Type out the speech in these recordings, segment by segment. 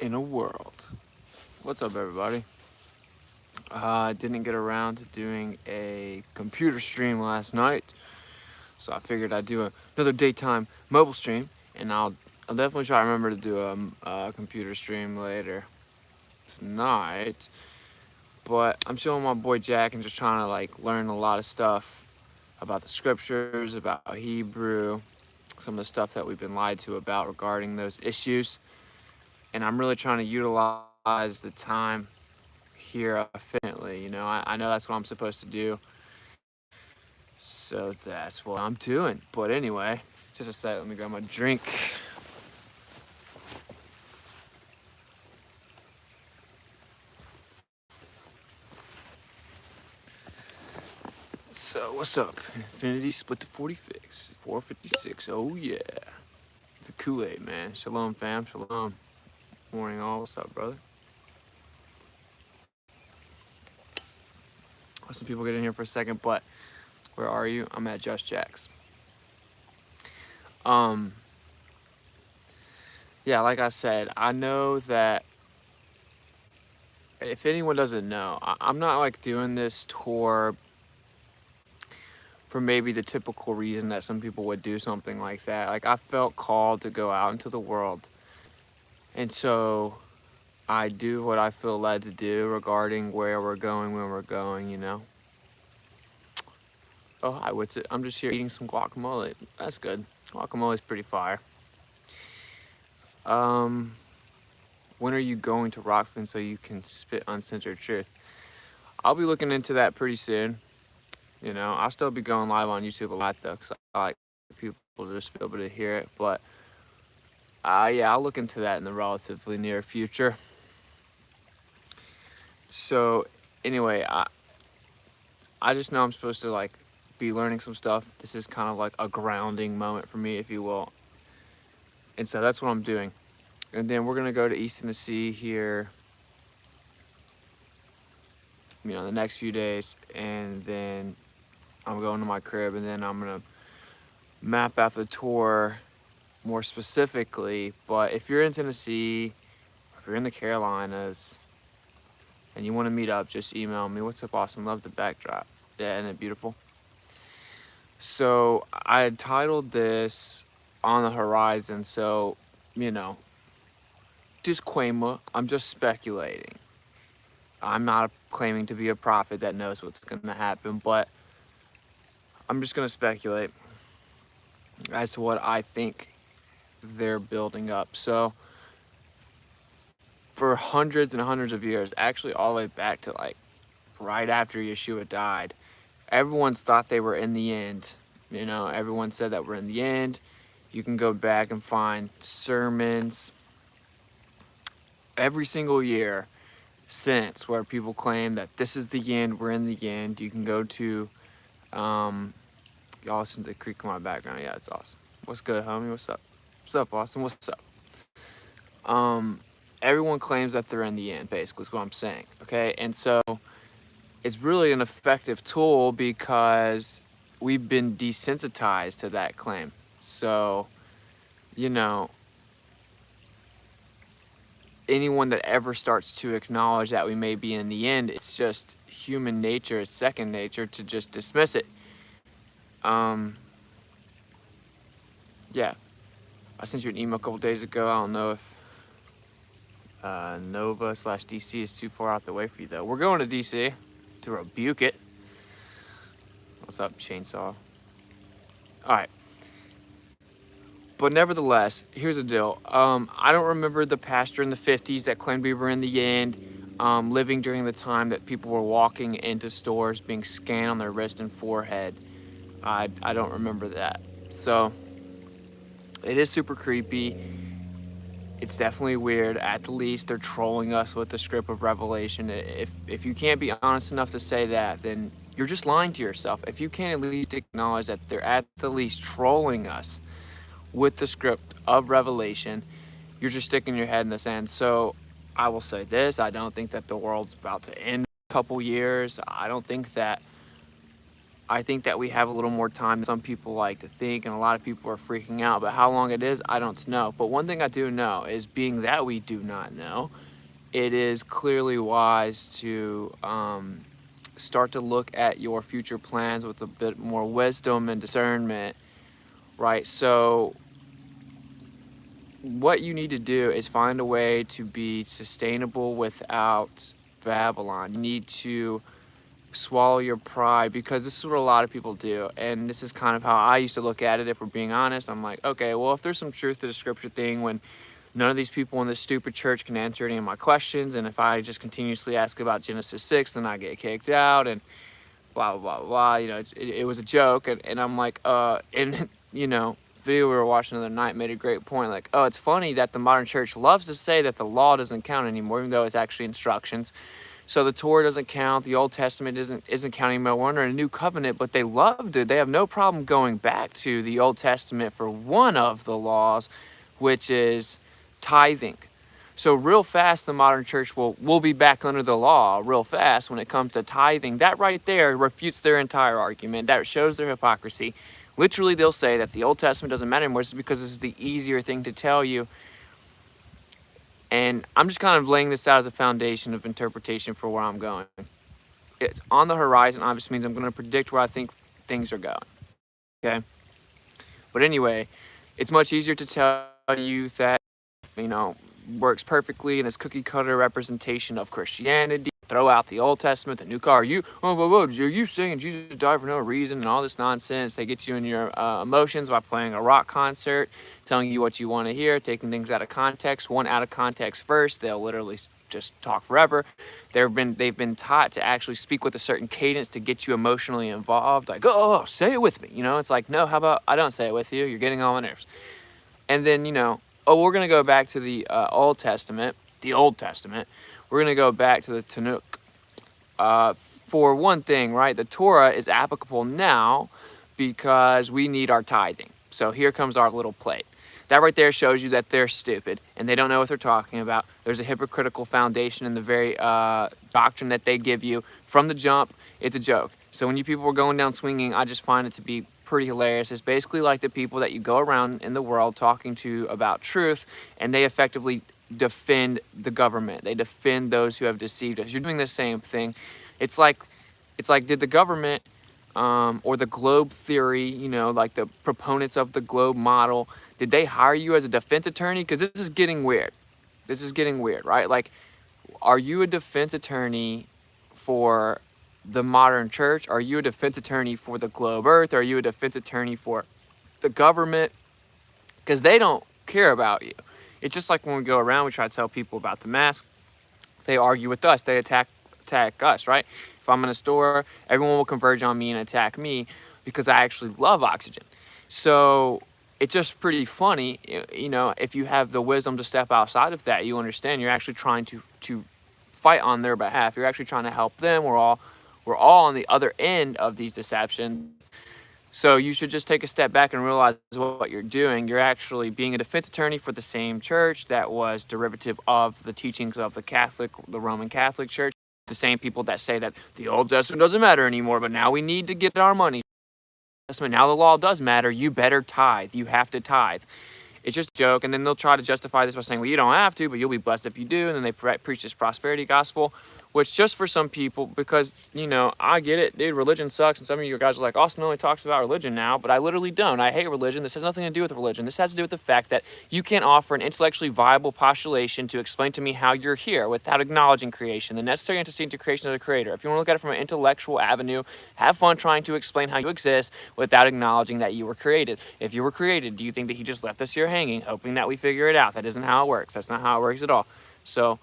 in a world. What's up, everybody? I didn't get around to doing a computer stream last night, so I figured I'd do another daytime mobile stream, and I'll definitely try to remember to do a computer stream later tonight. But I'm chilling with my boy Jack and just trying to learn a lot of stuff about the scriptures, about Hebrew, some of the stuff that we've been lied to about regarding those issues. And I'm really trying to utilize the time here efficiently. I know that's what I'm supposed to do, so that's what I'm doing. But anyway, just a sec, let me grab my drink. So what's up? Infinity split to 46, 456. Oh yeah, the Kool-Aid man. Shalom fam, shalom. Morning all. What's up, brother? Let some people get in here for a second, but where are you? I'm at Just Jack's. Yeah, like I said, I know that if anyone doesn't know, I'm not doing this tour for maybe the typical reason that some people would do something like that. I felt called to go out into the world, and so I do what I feel led to do regarding where we're going, when we're going, Oh, hi, Whitsitt. I'm just here eating some guacamole. That's good. Guacamole's pretty fire. When are you going to Rockfin so you can spit uncensored truth? I'll be looking into that pretty soon. I'll still be going live on YouTube a lot though, because I like people to just be able to hear it. But yeah, I'll look into that in the relatively near future. So anyway, I just know I'm supposed to be learning some stuff. This is kind of like a grounding moment for me, if you will. And so that's what I'm doing. And then we're gonna go to East Tennessee here, the next few days, and then I'm going to my crib, and then I'm gonna map out the tour more specifically. But if you're in Tennessee, if you're in the Carolinas, and you want to meet up, just email me. What's up, Austin? Love the backdrop. Yeah, isn't it beautiful? So I had titled this On the Horizon. So, disclaimer, I'm just speculating. I'm not claiming to be a prophet that knows what's going to happen, but I'm just going to speculate as to what I think they're building up. So for hundreds and hundreds of years, actually all the way back to right after Yeshua died, everyone's thought they were in the end. Everyone said that we're in the end. You can go back and find sermons every single year since where people claim that this is the end, we're in the end. You can go to Austin's a creek in my background. Yeah, it's awesome. What's good, homie? What's up? What's up, Austin? What's up? Everyone claims that they're in the end, basically, is what I'm saying. Okay, and so it's really an effective tool because we've been desensitized to that claim. So, anyone that ever starts to acknowledge that we may be in the end, it's just human nature, it's second nature to just dismiss it. Yeah, I sent you an email a couple days ago. I don't know if Nova/DC is too far out the way for you though. We're going to DC to rebuke it. What's up, chainsaw? All right. But nevertheless, here's the deal. I don't remember the pastor in the 50s that claimed we were in the end, living during the time that people were walking into stores being scanned on their wrist and forehead. I don't remember that. So it is super creepy. It's definitely weird. At the least, they're trolling us with the script of Revelation. If you can't be honest enough to say that, then you're just lying to yourself. If you can't at least acknowledge that they're at the least trolling us with the script of Revelation, you're just sticking your head in the sand. So I will say this, I don't think that the world's about to end in a couple years. I don't think that I think that we have a little more time than some people like to think, and a lot of people are freaking out. But how long it is, I don't know. But one thing I do know is, being that we do not know, it is clearly wise to start to look at your future plans with a bit more wisdom and discernment, right? So what you need to do is find a way to be sustainable without Babylon. You need to swallow your pride, because this is what a lot of people do, and this is kind of how I used to look at it. If we're being honest, I'm like, okay, well, if there's some truth to the scripture thing, when none of these people in this stupid church can answer any of my questions, and if I just continuously ask about Genesis 6, then I get kicked out, and blah blah blah blah, you know, it was a joke. And I'm like, and you know, video we were watching the other night made a great point, like, oh, it's funny that the modern church loves to say that the law doesn't count anymore, even though it's actually instructions. So the Torah doesn't count, the Old Testament isn't counting anymore. We're under a new covenant, but they loved it. They have no problem going back to the Old Testament for one of the laws, which is tithing. So real fast, the modern church will be back under the law real fast when it comes to tithing. That right there refutes their entire argument. That shows their hypocrisy. Literally, they'll say that the Old Testament doesn't matter anymore. It's because this is the easier thing to tell you. And I'm just kind of laying this out as a foundation of interpretation for where I'm going. It's on the horizon, obviously means I'm going to predict where I think things are going. Okay? But anyway, it's much easier to tell you that, you know, works perfectly in this cookie cutter representation of Christianity. Throw out the Old Testament, the new car. Are you saying Jesus died for no reason and all this nonsense? They get you in your emotions by playing a rock concert, telling you what you want to hear, taking things out of context. One out of context verse, they'll literally just talk forever. They've been taught to actually speak with a certain cadence to get you emotionally involved. Like, oh, say it with me. You know, it's like, no, how about I don't say it with you? You're getting on my nerves. And then, you know, oh, we're going to go back to the Old Testament. We're going to go back to the Tanakh. For one thing, right, the Torah is applicable now because we need our tithing. So here comes our little plate. That right there shows you that they're stupid and they don't know what they're talking about. There's a hypocritical foundation in the very doctrine that they give you. From the jump, it's a joke. So when you people were going down swinging, I just find it to be pretty hilarious. It's basically like the people that you go around in the world talking to about truth, and they effectively defend the government. They defend those who have deceived us. You're doing the same thing. It's like did the government or the globe theory, you know, like the proponents of the globe model, did they hire you as a defense attorney? Because this is getting weird. Right? Like, are you a defense attorney for the modern church? Are you a defense attorney for the globe earth? Are you a defense attorney for the government? Because they don't care about you. It's just like when we go around, we try to tell people about the mask. They argue with us. They attack us, right? If I'm in a store, everyone will converge on me and attack me because I actually love oxygen. So it's just pretty funny, you know, if you have the wisdom to step outside of that, you understand you're actually trying to fight on their behalf. You're actually trying to help them. We're all on the other end of these deceptions. So you should just take a step back and realize what you're doing. You're actually being a defense attorney for the same church that was derivative of the teachings of the Roman Catholic Church. The same people that say that the Old Testament doesn't matter anymore, but now we need to get our money. Now the law does matter. You better tithe. You have to tithe. It's just a joke. And then they'll try to justify this by saying, well, you don't have to, but you'll be blessed if you do. And then they preach this prosperity gospel, which just for some people, because, you know, I get it, dude, religion sucks. And some of you guys are like, Austin only talks about religion now, but I literally don't. I hate religion. This has nothing to do with religion. This has to do with the fact that you can't offer an intellectually viable postulation to explain to me how you're here without acknowledging creation, the necessary antecedent to creation of the creator. If you want to look at it from an intellectual avenue, have fun trying to explain how you exist without acknowledging that you were created. If you were created, do you think that he just left us here hanging, hoping that we figure it out? That isn't how it works. That's not how it works at all. So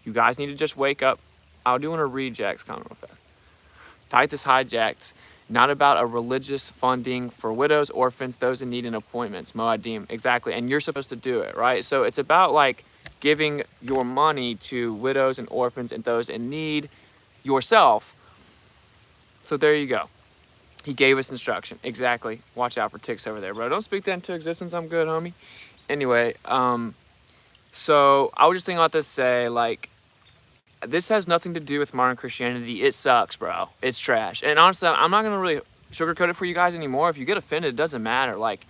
you guys need to just wake up. I do want to read Jack's comment real fast. Titus hijacked, not about a religious funding for widows, orphans, those in need, and appointments. Moadim, exactly. And you're supposed to do it, right? So it's about like giving your money to widows and orphans and those in need yourself. So there you go. He gave us instruction. Exactly. Watch out for ticks over there, bro. Don't speak that into existence. I'm good, homie. Anyway, so I was just thinking about this, say, like, this has nothing to do with modern Christianity. It sucks, bro. It's trash. And honestly, I'm not going to really sugarcoat it for you guys anymore. If you get offended, it doesn't matter. Like,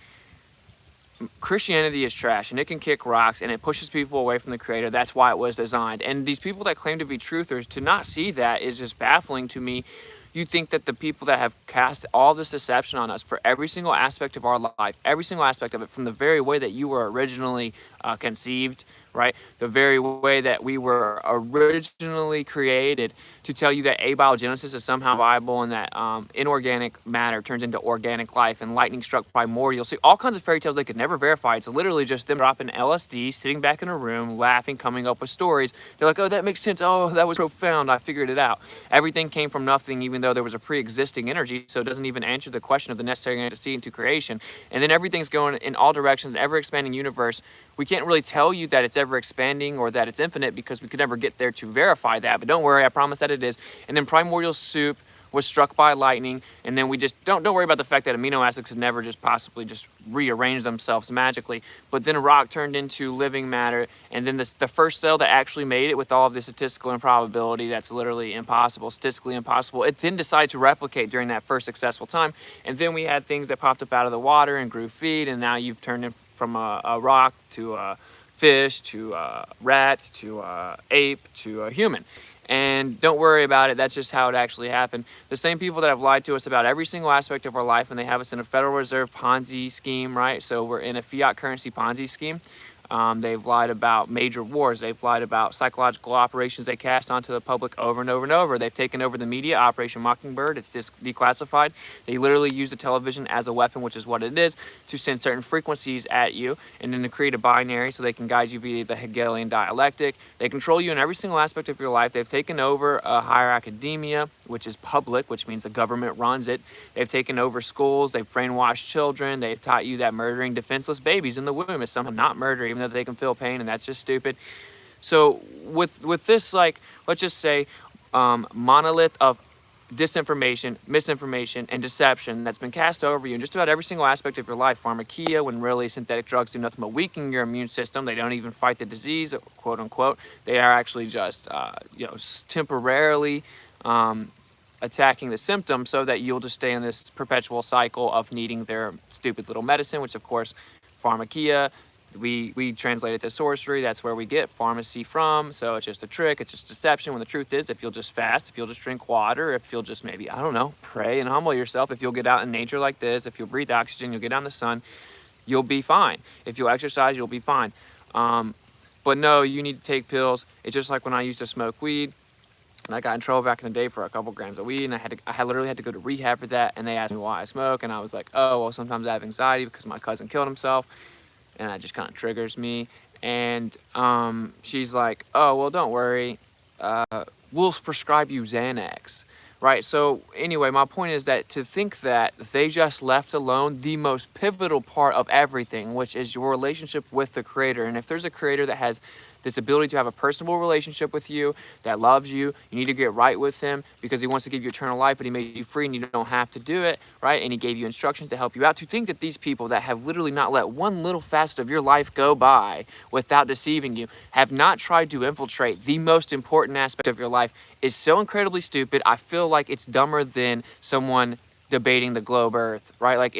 Christianity is trash, and it can kick rocks, and it pushes people away from the Creator. That's why it was designed. And these people that claim to be truthers, to not see that is just baffling to me. You think that the people that have cast all this deception on us for every single aspect of our life, every single aspect of it, from the very way that you were originally conceived, right? The very way that we were originally created, to tell you that abiogenesis is somehow viable, and that inorganic matter turns into organic life, and lightning struck primordial. See, all kinds of fairy tales they could never verify. It's literally just them dropping LSD, sitting back in a room, laughing, coming up with stories. They're like, oh, that makes sense. Oh, that was profound. I figured it out. Everything came from nothing, even though there was a pre-existing energy, so it doesn't even answer the question of the necessary antecedent to creation. And then everything's going in all directions, an ever-expanding universe. We can't really tell you that it's ever expanding or that it's infinite, because we could never get there to verify that. But don't worry, I promise that it is. And then primordial soup was struck by lightning, and then we just don't worry about the fact that amino acids could never just possibly just rearrange themselves magically. But then a rock turned into living matter, and then the first cell that actually made it, with all of the statistical improbability, that's literally impossible, statistically impossible, it then decided to replicate during that first successful time. And then we had things that popped up out of the water and grew feet, and now you've turned it from a rock to a fish to a rat to a ape to a human. And don't worry about it, that's just how it actually happened. The same people that have lied to us about every single aspect of our life, and they have us in a Federal Reserve Ponzi scheme, right? So we're in a fiat currency Ponzi scheme. They've lied about major wars. They've lied about psychological operations they cast onto the public over and over and over. They've taken over the media, Operation Mockingbird. It's declassified. They literally use the television as a weapon, which is what it is, to send certain frequencies at you, and then to create a binary so they can guide you via the Hegelian dialectic. They control you in every single aspect of your life. They've taken over higher academia, which is public, which means the government runs it. They've taken over schools. They've brainwashed children. They've taught you that murdering defenseless babies in the womb is somehow not murder, even though they can feel pain, and that's just stupid. So with this, like, let's just say monolith of disinformation, misinformation, and deception that's been cast over you in just about every single aspect of your life. Pharmakeia, when really synthetic drugs do nothing but weaken your immune system. They don't even fight the disease, quote unquote. They are actually just temporarily attacking the symptom, so that you'll just stay in this perpetual cycle of needing their stupid little medicine, which of course, pharmakeia, we translate it to sorcery. That's where we get pharmacy from. So it's just a trick, it's just deception, when the truth is, if you'll just fast, if you'll just drink water, if you'll just maybe, I don't know, pray and humble yourself, if you'll get out in nature like this, if you'll breathe oxygen, you'll get out in the sun, you'll be fine. If you'll exercise, you'll be fine. But no, you need to take pills. It's just like when I used to smoke weed, and I got in trouble back in the day for a couple grams of weed, and I literally had to go to rehab for that, and they asked me why I smoke, and I was like, oh, well, sometimes I have anxiety because my cousin killed himself, and that just kind of triggers me. And she's like, oh, well, don't worry, we'll prescribe you Xanax, right? So anyway, my point is that to think that they just left alone the most pivotal part of everything, which is your relationship with the Creator. And if there's a Creator that has this ability to have a personable relationship with you, that loves you, you need to get right with him, because he wants to give you eternal life, but he made you free and you don't have to do it, right? And he gave you instructions to help you out. To think that these people that have literally not let one little facet of your life go by without deceiving you, have not tried to infiltrate the most important aspect of your life, is so incredibly stupid. I feel like it's dumber than someone debating the globe Earth, right? Like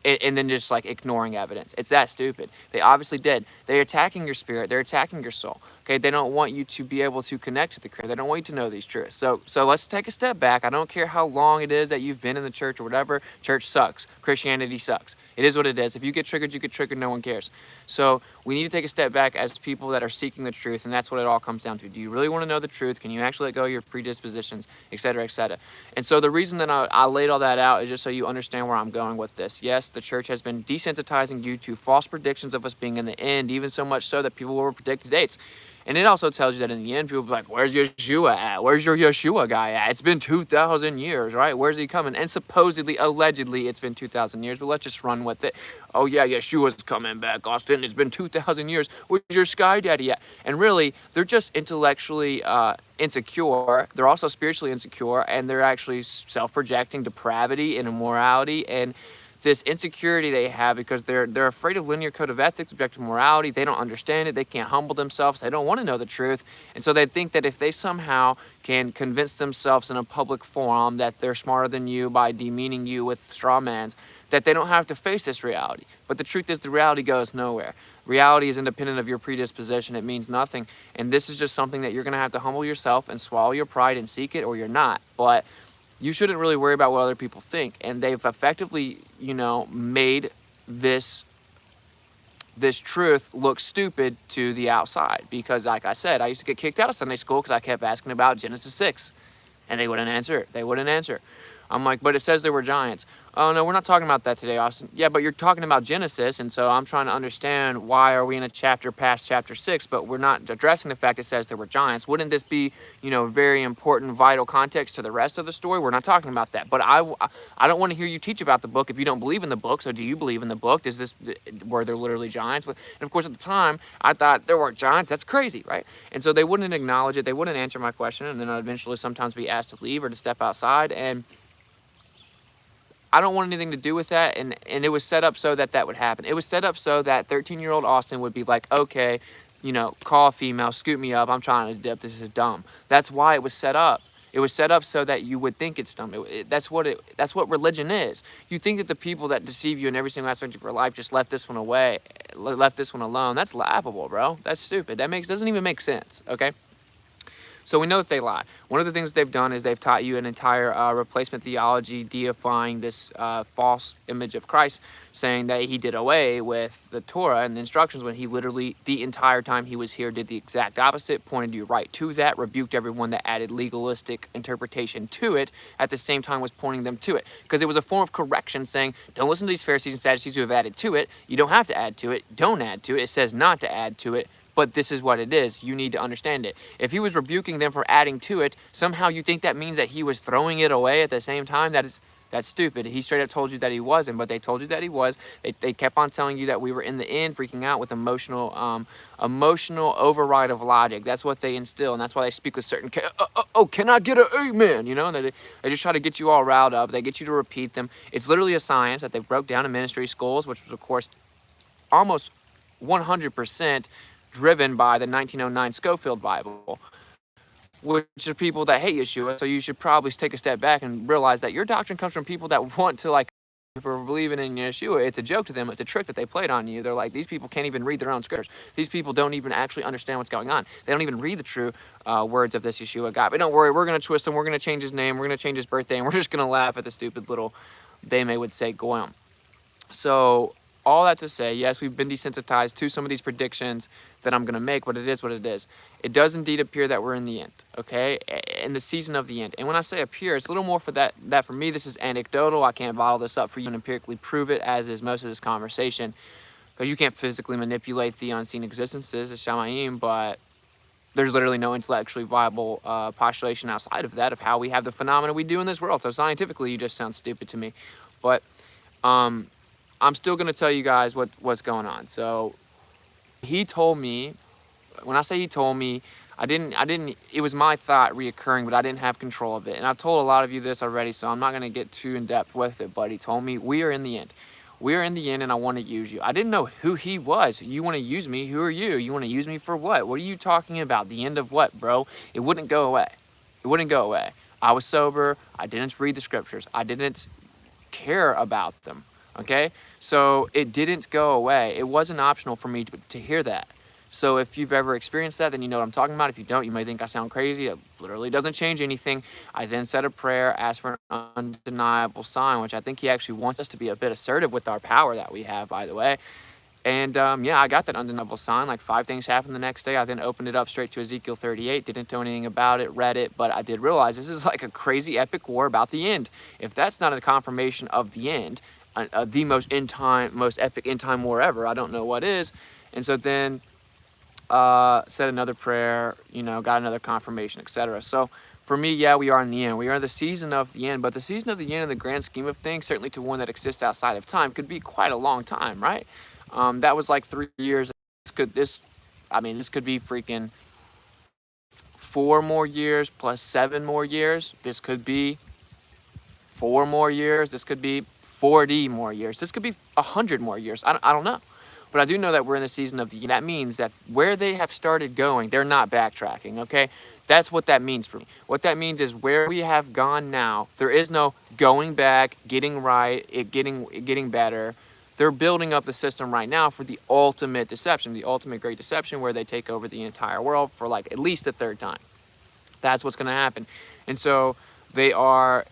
and then just like ignoring evidence. It's that stupid. They obviously did. They're attacking your spirit. They're attacking your soul. Okay, they don't want you to be able to connect to the Creator. They don't want you to know these truths. So let's take a step back. I don't care how long it is that you've been in the church or whatever. Church sucks. Christianity sucks. It is what it is. If you get triggered, you get triggered. No one cares. So we need to take a step back as people that are seeking the truth, and that's what it all comes down to. Do you really want to know the truth? Can you actually let go of your predispositions, et cetera, et cetera? And so the reason that I laid all that out is just so you understand where I'm going with this. Yes, the church has been desensitizing you to false predictions of us being in the end, even so much so that people will predict dates. And it also tells you that in the end, people will be like, where's Yeshua at? Where's your Yeshua guy at? It's been 2,000 years, right? Where's he coming? And supposedly, allegedly, it's been 2,000 years, but let's just run with it. Oh yeah, Yeshua's coming back, Austin. It's been 2,000 years. Where's your sky daddy at? And really, they're just intellectually insecure. They're also spiritually insecure, and they're actually self-projecting depravity and immorality, and this insecurity they have because they're afraid of linear code of ethics, objective morality. They don't understand it. They can't humble themselves. They don't want to know the truth. And so they think that if they somehow can convince themselves in a public forum that they're smarter than you by demeaning you with straw mans, that they don't have to face this reality. But the truth is, the reality goes nowhere. Reality is independent of your predisposition. It means nothing. And this is just something that you're going to have to humble yourself and swallow your pride and seek it, or you're not. But you shouldn't really worry about what other people think. And they've effectively, you know, made this truth look stupid to the outside. Because like I said, I used to get kicked out of Sunday school because I kept asking about Genesis 6. And they wouldn't answer. They wouldn't answer. I'm like, but it says there were giants. Oh, no, we're not talking about that today, Austin. Yeah, but you're talking about Genesis, and so I'm trying to understand why are we in a chapter past chapter 6, but we're not addressing the fact it says there were giants. Wouldn't this be, you know, very important, vital context to the rest of the story? We're not talking about that. But I don't want to hear you teach about the book if you don't believe in the book. So do you believe in the book? Were there literally giants? And of course, at the time, I thought there were giants. That's crazy, right? And so they wouldn't acknowledge it. They wouldn't answer my question, and then I'd eventually sometimes be asked to leave or to step outside, and I don't want anything to do with that, and it was set up so that would happen. It was set up so that 13-year-old Austin would be like, okay, you know, call a female, scoot me up, I'm trying to dip, this is dumb. That's why it was set up. It was set up so that you would think it's dumb. That's what religion is. You think that the people that deceive you in every single aspect of your life just left this one away, left this one alone. That's laughable, bro. That's stupid. Doesn't even make sense, okay? So we know that they lie. One of the things they've done is they've taught you an entire replacement theology, deifying this false image of Christ, saying that he did away with the Torah and the instructions when he literally, the entire time he was here, did the exact opposite, pointed you right to that, rebuked everyone that added legalistic interpretation to it, at the same time was pointing them to it. Because it was a form of correction saying, don't listen to these Pharisees and Sadducees who have added to it. You don't have to add to it. Don't add to it. It says not to add to it. But this is what it is. You need to understand it. If he was rebuking them for adding to it, somehow you think that means that he was throwing it away at the same time? That's stupid. He straight up told you that he wasn't, but they told you that he was. They kept on telling you that we were in the end, freaking out with emotional override of logic. That's what they instill, and that's why they speak with certain, can I get an amen? You know, and they just try to get you all riled up. They get you to repeat them. It's literally a science that they broke down in ministry schools, which was, of course, almost 100% driven by the 1909 Schofield Bible, which are people that hate Yeshua. So you should probably take a step back and realize that your doctrine comes from people that want to, like, for believing in Yeshua. It's a joke to them. It's a trick that they played on you. They're like, these people can't even read their own scriptures. These people don't even actually understand what's going on. They don't even read the true words of this Yeshua God. But don't worry, we're going to twist him. We're going to change his name. We're going to change his birthday. And we're just going to laugh at the stupid little, they may would say, goyim. So all that to say, yes, we've been desensitized to some of these predictions that I'm going to make, but it is what it is. It does indeed appear that we're in the end, okay? In the season of the end. And when I say appear, it's a little more for that for me, this is anecdotal. I can't bottle this up for you and empirically prove it, as is most of this conversation, because you can't physically manipulate the unseen existences of Shamayim, but there's literally no intellectually viable postulation outside of that of how we have the phenomena we do in this world. So scientifically, you just sound stupid to me. But I'm still going to tell you guys what's going on. So he told me, when I say he told me, I didn't, it was my thought reoccurring, but I didn't have control of it. And I've told a lot of you this already, so I'm not going to get too in depth with it, but he told me, we are in the end. We are in the end, and I want to use you. I didn't know who he was. You want to use me? Who are you? You want to use me for what? What are you talking about? The end of what, bro? It wouldn't go away. It wouldn't go away. I was sober. I didn't read the scriptures. I didn't care about them. Okay, so it didn't go away. It wasn't optional for me to hear that. So if you've ever experienced that, then you know what I'm talking about. If you don't, you may think I sound crazy. It literally doesn't change anything. I then said a prayer, asked for an undeniable sign, which I think he actually wants us to be a bit assertive with our power that we have, by the way. And yeah, I got that undeniable sign. Like 5 things happened the next day. I then opened it up straight to Ezekiel 38, didn't know anything about it, read it, but I did realize this is like a crazy epic war about the end. If that's not a confirmation of the end, the most epic end time war ever, I don't know what is. And so then said another prayer, you know, got another confirmation, etc. So for me, yeah, we are in the end. We are in the season of the end, but the season of the end in the grand scheme of things, certainly to one that exists outside of time, could be quite a long time, right? That was like 3 years. This could be freaking 4 more years plus 7 more years. This could be 4 more years. This could be 40 more years. This could be 100 more years. I don't know. But I do know that we're in the season of the, that means that where they have started going, they're not backtracking, okay? That's what that means for me. What that means is where we have gone now, there is no going back, getting right, getting better. They're building up the system right now for the ultimate deception, the ultimate great deception, where they take over the entire world for like at least the third time. That's what's going to happen. And so they are,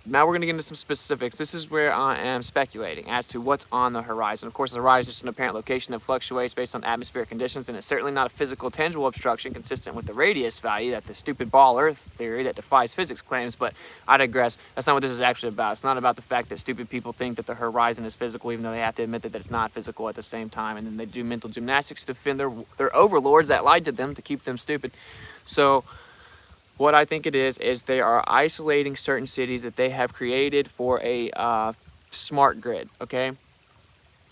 now we're going to get into some specifics. This is where I am speculating as to what's on the horizon. Of course, the horizon is just an apparent location that fluctuates based on atmospheric conditions, and it's certainly not a physical, tangible obstruction consistent with the radius value that the stupid ball Earth theory that defies physics claims. But I digress. That's not what this is actually about. It's not about the fact that stupid people think that the horizon is physical, even though they have to admit that it's not physical at the same time, and then they do mental gymnastics to defend their overlords that lied to them to keep them stupid. So what I think it is they are isolating certain cities that they have created for a smart grid, okay?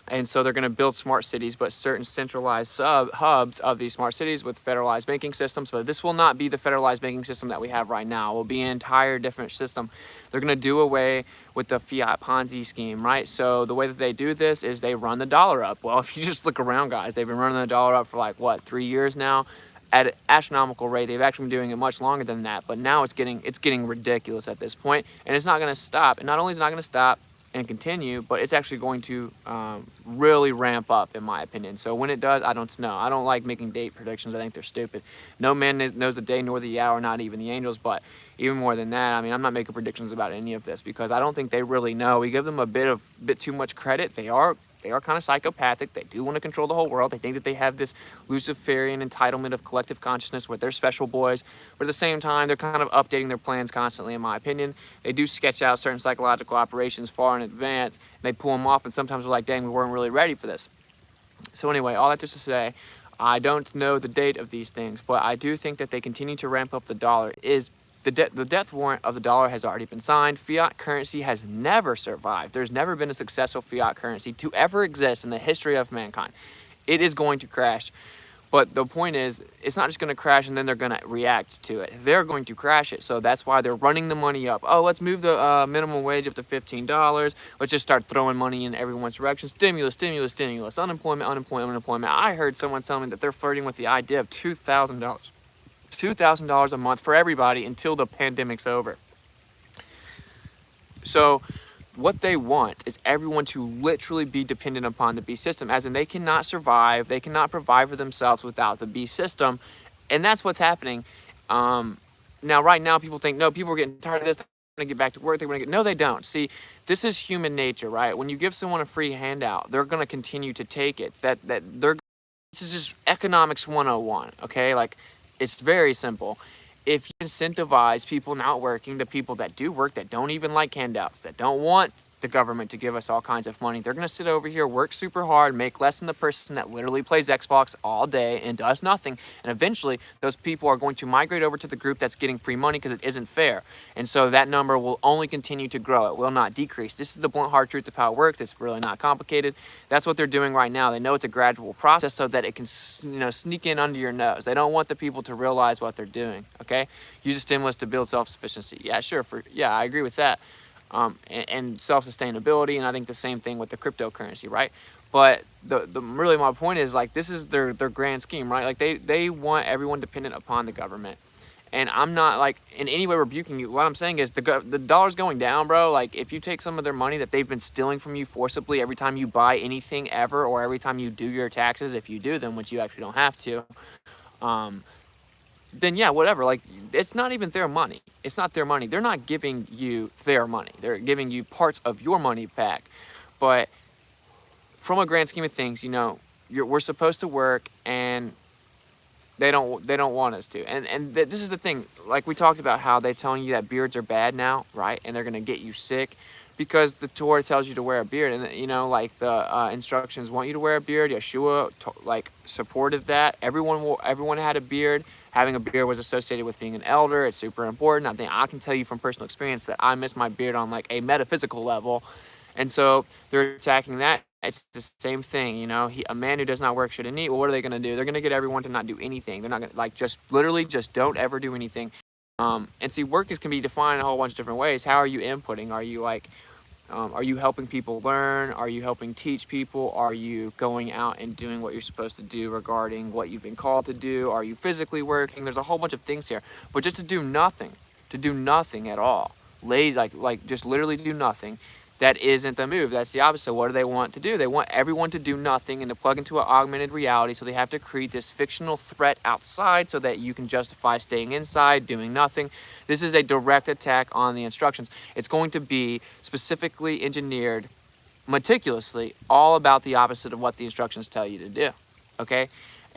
And so they're going to build smart cities, but certain centralized hubs of these smart cities with federalized banking systems. But this will not be the federalized banking system that we have right now. It will be an entire different system. They're going to do away with the fiat Ponzi scheme, right? So the way that they do this is they run the dollar up. Well, if you just look around, guys, they've been running the dollar up for like, what, 3 years now? At an astronomical rate. They've actually been doing it much longer than that, but now it's getting ridiculous at this point, and it's not going to stop. And not only is it not going to stop and continue, but it's actually going to really ramp up, in my opinion. So when it does, I don't know. I don't like making date predictions. I think they're stupid. No man knows the day nor the hour, not even the angels. But even more than that, I mean, I'm not making predictions about any of this because I don't think they really know. We give them a bit too much credit. They are kind of psychopathic. They do want to control the whole world. They think that they have this Luciferian entitlement of collective consciousness where they're special boys. But at the same time, they're kind of updating their plans constantly, in my opinion. They do sketch out certain psychological operations far in advance. And they pull them off, and sometimes we're like, dang, we weren't really ready for this. So anyway, all that just to say, I don't know the date of these things, but I do think that they continue to ramp up the dollar. The death warrant of the dollar has already been signed. Fiat currency has never survived. There's never been a successful fiat currency to ever exist in the history of mankind. It is going to crash. But the point is, it's not just going to crash and then they're going to react to it. They're going to crash it. So that's why they're running the money up. Oh, let's move the minimum wage up to $15. Let's just start throwing money in everyone's direction. Stimulus, stimulus, stimulus. Unemployment, unemployment, unemployment. I heard someone tell me that they're flirting with the idea of $2,000. $2,000 a month for everybody until the pandemic's over. So what they want is everyone to literally be dependent upon the B system, as in they cannot survive, they cannot provide for themselves without the B system. And that's what's happening. Now, right now, people think, no, people are getting tired of this. They're going to get back to work. They're going to get, no, they don't. See, this is human nature, right? When you give someone a free handout, they're going to continue to take it. This is just economics 101, okay? Like, it's very simple. If you incentivize people not working, the people that do work, that don't even like handouts, that don't want the government to give us all kinds of money, they're going to sit over here, work super hard, make less than the person that literally plays Xbox all day and does nothing. And eventually, those people are going to migrate over to the group that's getting free money because it isn't fair. And so that number will only continue to grow. It will not decrease. This is the blunt, hard truth of how it works. It's really not complicated. That's what they're doing right now. They know it's a gradual process so that it can, sneak in under your nose. They don't want the people to realize what they're doing, okay? Use a stimulus to build self-sufficiency. Yeah, sure. I agree with that. And self-sustainability, and I think the same thing with the cryptocurrency, right? But really my point is, like, this is their grand scheme, right? Like they want everyone dependent upon the government. And I'm not like in any way rebuking you. What I'm saying is the dollar's going down, bro. Like if you take some of their money that they've been stealing from you forcibly every time you buy anything ever, or every time you do your taxes, if you do them, which you actually don't have to, then yeah, whatever. Like, it's not even their money. It's not their money. They're not giving you their money. They're giving you parts of your money back. But from a grand scheme of things, we're supposed to work, and they don't want us to. And this is the thing. Like we talked about, how they're telling you that beards are bad now, right? And they're gonna get you sick because the Torah tells you to wear a beard, and the instructions want you to wear a beard. Yeshua supported that. Everyone had a beard. Having a beard was associated with being an elder. It's super important. I can tell you from personal experience that I miss my beard on like a metaphysical level. And so they're attacking that. It's the same thing, a man who does not work shouldn't eat. Well, what are they going to do? They're going to get everyone to not do anything. They're not going to just don't ever do anything. And see, work can be defined in a whole bunch of different ways. How are you inputting? Are you Are you helping people learn? Are you helping teach people? Are you going out and doing what you're supposed to do regarding what you've been called to do? Are you physically working? There's a whole bunch of things here. But just to do nothing at all, lazy, like just literally do nothing, that isn't the move. That's the opposite. What do they want to do? They want everyone to do nothing and to plug into an augmented reality. So they have to create this fictional threat outside so that you can justify staying inside, doing nothing. This is a direct attack on the instructions. It's going to be specifically engineered meticulously, all about the opposite of what the instructions tell you to do. Okay?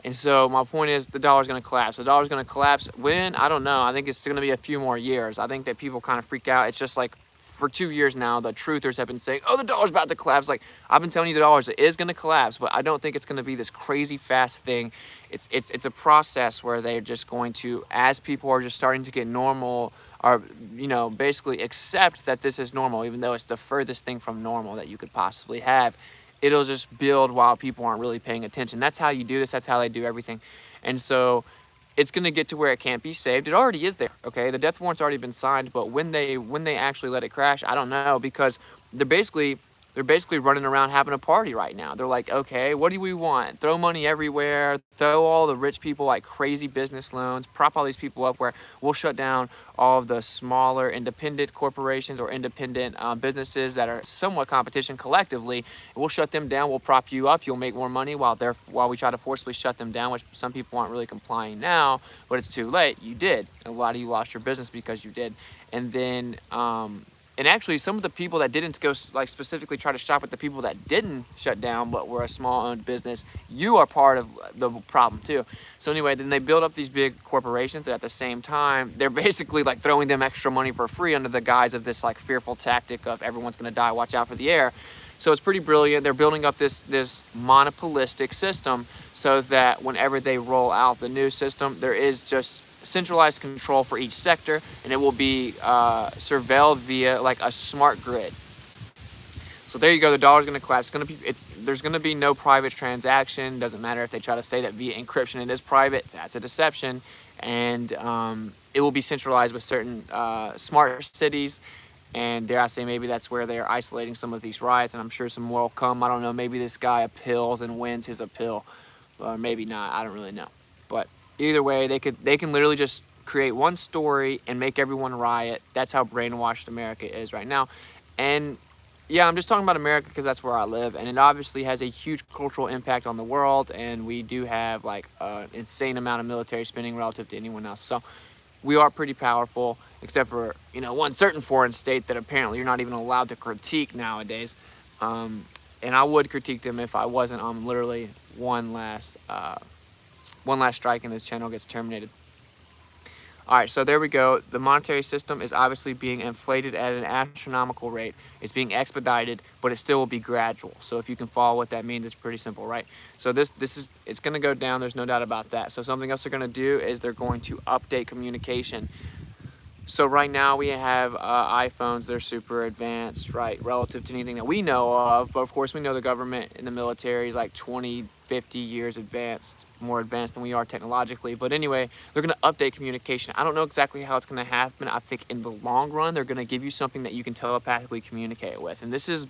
And so my point is the dollar's going to collapse. The dollar's going to collapse when? I don't know. I think it's going to be a few more years. I think that people kind of freak out. It's just like for 2 years now, the truthers have been saying, oh, the dollar's about to collapse. Like, I've been telling you the dollar is going to collapse, but I don't think it's going to be this crazy fast thing. It's a process where they're just going to, as people are just starting to get normal, or, you know, basically accept that this is normal, even though it's the furthest thing from normal that you could possibly have. It'll just build while people aren't really paying attention. That's how you do this. That's how they do everything. And so it's going to get to where it can't be saved. It already is there, okay? The death warrant's already been signed, but when they actually let it crash, I don't know, because they're basically running around having a party right now. They're like, okay, what do we want? Throw money everywhere, throw all the rich people like crazy business loans, prop all these people up where we'll shut down all of the smaller independent corporations or independent businesses that are somewhat competition collectively. We'll shut them down, we'll prop you up, you'll make more money while we try to forcibly shut them down, which some people aren't really complying now, but it's too late. You did. A lot of you lost your business because you did. And then and actually, some of the people that didn't go, like, specifically try to shop at the people that didn't shut down but were a small-owned business, you are part of the problem too. So anyway, then they build up these big corporations, and at the same time, they're basically like throwing them extra money for free under the guise of this like fearful tactic of everyone's going to die, watch out for the air. So it's pretty brilliant. They're building up this monopolistic system so that whenever they roll out the new system, there is just centralized control for each sector, and it will be surveilled via like a smart grid. So there you go. The dollar's going to collapse. There's going to be no private transaction. Doesn't matter if they try to say that via encryption it is private. That's a deception, and it will be centralized with certain smart cities. And dare I say, maybe that's where they're isolating some of these riots, and I'm sure some more will come. I don't know. Maybe this guy appeals and wins his appeal, or maybe not. I don't really know. But either way, they can literally just create one story and make everyone riot. That's how brainwashed America is right now. And yeah, I'm just talking about America because that's where I live, and it obviously has a huge cultural impact on the world, and we do have like an insane amount of military spending relative to anyone else. So we are pretty powerful, except for, you know, one certain foreign state that apparently you're not even allowed to critique nowadays. And I would critique them if I wasn't on literally one last strike and this channel gets terminated. All right, so there we go. The monetary system is obviously being inflated at an astronomical rate. It's being expedited, but it still will be gradual. So if you can follow what that means, it's pretty simple, right? So it's going to go down. There's no doubt about that. So something else they're going to do is they're going to update communication. So right now we have iPhones. They're super advanced, right, relative to anything that we know of. But of course, we know the government and the military is like 20, 50 years advanced, more advanced than we are technologically. But anyway, they're going to update communication. I don't know exactly how it's going to happen. I think in the long run, they're going to give you something that you can telepathically communicate with. And this is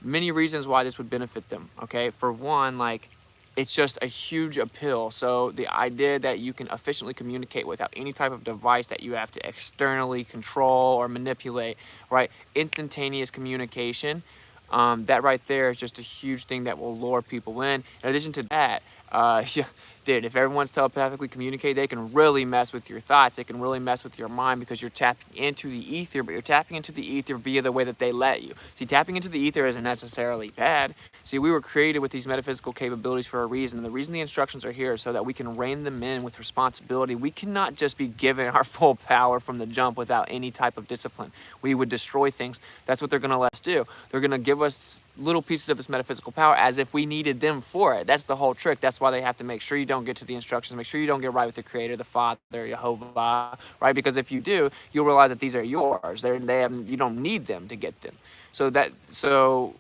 many reasons why this would benefit them. Okay, for one, like, it's just a huge appeal. So the idea that you can efficiently communicate without any type of device that you have to externally control or manipulate, right? Instantaneous communication, that right there is just a huge thing that will lure people in. In addition to that, yeah, dude, if everyone's telepathically communicate, they can really mess with your thoughts. They can really mess with your mind because you're tapping into the ether, but you're tapping into the ether via the way that they let you. See, tapping into the ether isn't necessarily bad. See, we were created with these metaphysical capabilities for a reason. And the reason the instructions are here is so that we can rein them in with responsibility. We cannot just be given our full power from the jump without any type of discipline. We would destroy things. That's what they're going to let us do. They're going to give us little pieces of this metaphysical power as if we needed them for it. That's the whole trick. That's why they have to make sure you don't get to the instructions, make sure you don't get right with the Creator, the Father, Jehovah, right? Because if you do, you'll realize that these are yours. You don't need them to get them. So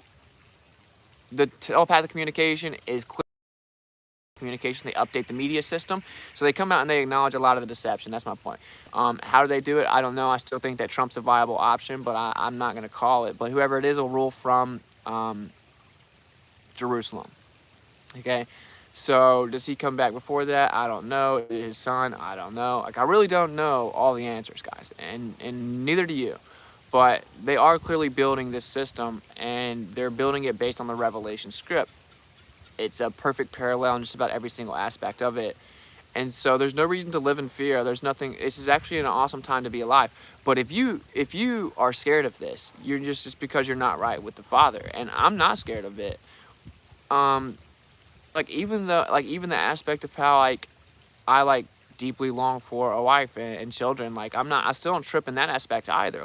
the telepathic communication is clear. communication. They update the media system. So they come out and they acknowledge a lot of the deception. That's my point. How do they do it? I don't know. I still think that Trump's a viable option, but I'm not going to call it. But whoever it is will rule from Jerusalem. Okay. So does he come back before that? I don't know. His son? I don't know. Like, I really don't know all the answers, guys, and neither do you. But they are clearly building this system, and they're building it based on the Revelation script. It's a perfect parallel in just about every single aspect of it. And so there's no reason to live in fear. There's nothing. This is actually an awesome time to be alive. But if you are scared of this, you're just because you're not right with the Father. And I'm not scared of it. Even the aspect of how I deeply long for a wife and children, I still don't trip in that aspect either.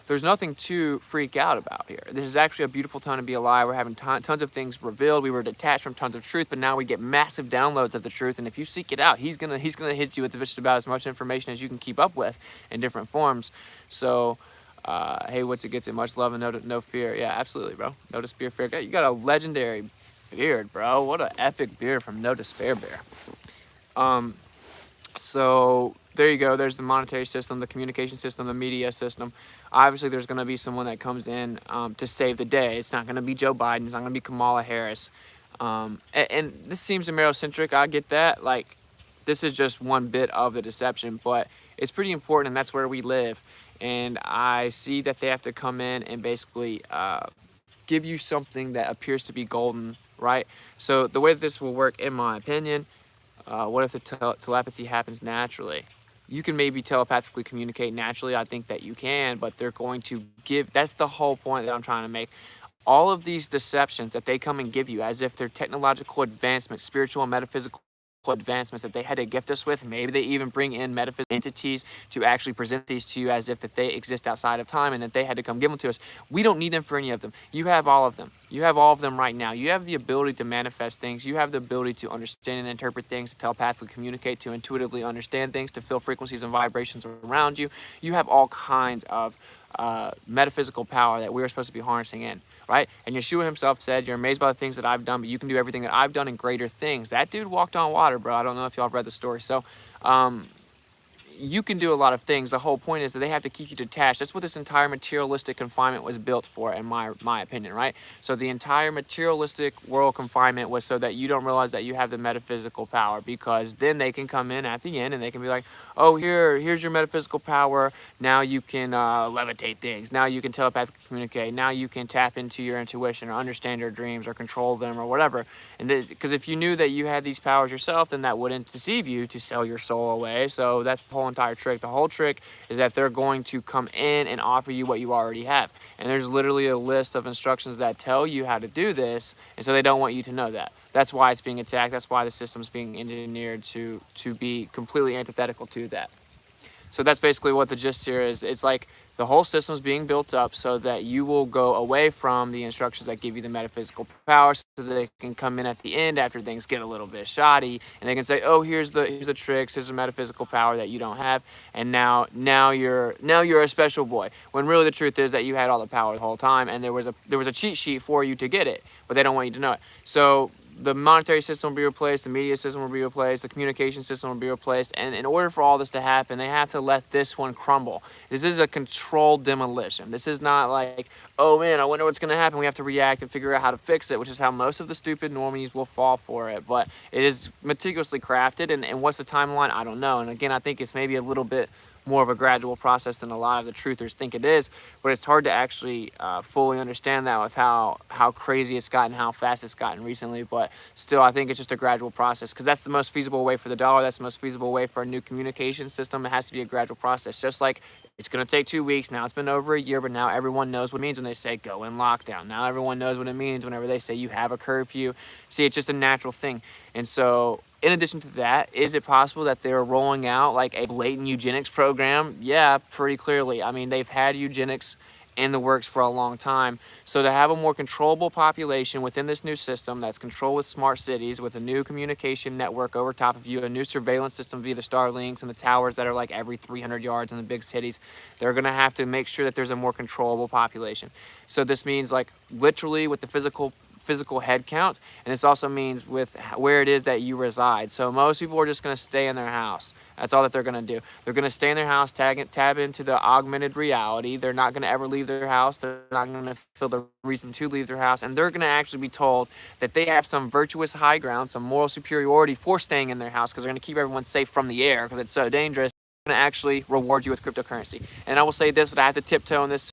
There's nothing to freak out about here. This is actually a beautiful time to be alive. We're having tons of things revealed. We were detached from tons of truth, but now we get massive downloads of the truth. And if you seek it out, he's gonna hit you with just about as much information as you can keep up with in different forms. So, hey, WitsitGetsIt, much love and no fear. Yeah, absolutely, bro. No despair, fear. You got a legendary beard, bro. What an epic beard from No Despair Bear. So there you go. There's the monetary system, the communication system, the media system. Obviously, there's going to be someone that comes in to save the day. It's not going to be Joe Biden. It's not going to be Kamala Harris. And this seems Amerocentric. I get that. This is just one bit of the deception, but it's pretty important, and that's where we live. And I see that they have to come in and basically give you something that appears to be golden, right? So the way that this will work, in my opinion, what if the telepathy happens naturally? You can maybe telepathically communicate naturally. I think that you can, but they're going to give, that's the whole point that I'm trying to make. All of these deceptions that they come and give you as if they're technological advancements, spiritual and metaphysical advancements that they had to gift us with. Maybe they even bring in metaphysical entities to actually present these to you as if that they exist outside of time and that they had to come give them to us. We don't need them for any of them. You have all of them. You have all of them right now. You have the ability to manifest things. You have the ability to understand and interpret things, to telepathically communicate, to intuitively understand things, to feel frequencies and vibrations around you. You have all kinds of metaphysical power that we're supposed to be harnessing in, right? And Yeshua himself said, you're amazed by the things that I've done, but you can do everything that I've done and greater things. That dude walked on water, bro. I don't know if y'all have read the story. So you can do a lot of things. The whole point is that they have to keep you detached. That's what this entire materialistic confinement was built for, in my opinion, right? So the entire materialistic world confinement was so that you don't realize that you have the metaphysical power, because then they can come in at the end and they can be like, oh, here's your metaphysical power. Now you can levitate things. Now you can telepathically communicate. Now you can tap into your intuition or understand your dreams or control them or whatever. And because if you knew that you had these powers yourself, then that wouldn't deceive you to sell your soul away. So that's the whole entire trick. The whole trick is that they're going to come in and offer you what you already have. And there's literally a list of instructions that tell you how to do this, and so they don't want you to know that. That's why it's being attacked. That's why the system's being engineered to be completely antithetical to that. So that's basically what the gist here is. It's like the whole system's being built up so that you will go away from the instructions that give you the metaphysical power, so that they can come in at the end after things get a little bit shoddy, and they can say, oh, here's the tricks, here's the metaphysical power that you don't have, and now you're a special boy. When really the truth is that you had all the power the whole time, and there was a cheat sheet for you to get it, but they don't want you to know it. So the monetary system will be replaced, the media system will be replaced, the communication system will be replaced, and in order for all this to happen, they have to let this one crumble. This is a controlled demolition. This is not like, oh man, I wonder what's going to happen. We have to react and figure out how to fix it, which is how most of the stupid normies will fall for it. But it is meticulously crafted, and what's the timeline? I don't know. And again, I think it's maybe a little bit more of a gradual process than a lot of the truthers think it is, but it's hard to actually fully understand that with how crazy it's gotten, how fast it's gotten recently. But still, I think it's just a gradual process, because that's the most feasible way for the dollar. That's the most feasible way for a new communication system. It has to be a gradual process. Just like it's going to take 2 weeks. Now it's been over a year, but now everyone knows what it means when they say go in lockdown. Now everyone knows what it means whenever they say you have a curfew. See, it's just a natural thing. And so in addition to that, is it possible that they're rolling out like a blatant eugenics program? Yeah, pretty clearly. I mean, they've had eugenics in the works for a long time. So to have a more controllable population within this new system that's controlled with smart cities, with a new communication network over top of you, a new surveillance system via the Starlinks and the towers that are like every 300 yards in the big cities, they're going to have to make sure that there's a more controllable population. So this means like literally with the physical physical head count, and this also means with where it is that you reside. So most people are just going to stay in their house. That's all that they're going to do. They're going to stay in their house, tab into the augmented reality. They're not going to ever leave their house. They're not going to feel the reason to leave their house, and they're going to actually be told that they have some virtuous high ground, some moral superiority for staying in their house, because they're going to keep everyone safe from the air because it's so dangerous. They're going to actually reward you with cryptocurrency. And I will say this, but I have to tiptoe on this,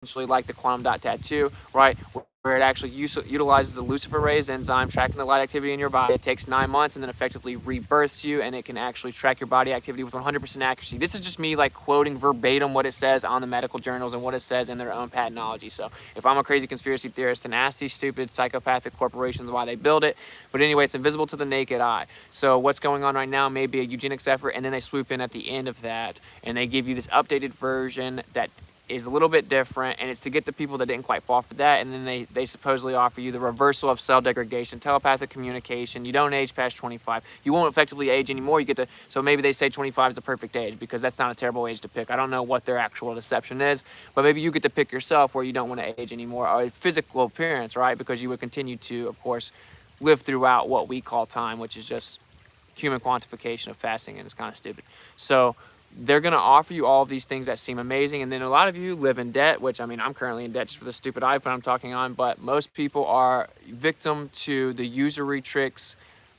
essentially like the quantum dot tattoo, right? Where it actually utilizes the luciferase enzyme tracking the light activity in your body. It takes 9 months and then effectively rebirths you, and it can actually track your body activity with 100% accuracy. This is just me like quoting verbatim what it says on the medical journals and what it says in their own patenology. So if I'm a crazy conspiracy theorist, then ask these stupid psychopathic corporations why they build it. But anyway, it's invisible to the naked eye. So what's going on right now may be a eugenics effort, and then they swoop in at the end of that and they give you this updated version that is a little bit different, and it's to get the people that didn't quite fall for that. And then they supposedly offer you the reversal of cell degradation, telepathic communication. You don't age past 25. You won't effectively age anymore. You get to, so maybe they say 25 is the perfect age, because that's not a terrible age to pick. I don't know what their actual deception is, but maybe you get to pick yourself where you don't want to age anymore, or physical appearance, right? Because you would continue to, of course, live throughout what we call time, which is just human quantification of passing, and it's kind of stupid. So they're going to offer you all of these things that seem amazing, and then a lot of you live in debt, which, I mean, I'm currently in debt just for the stupid iPhone I'm talking on, but most people are victim to the usury tricks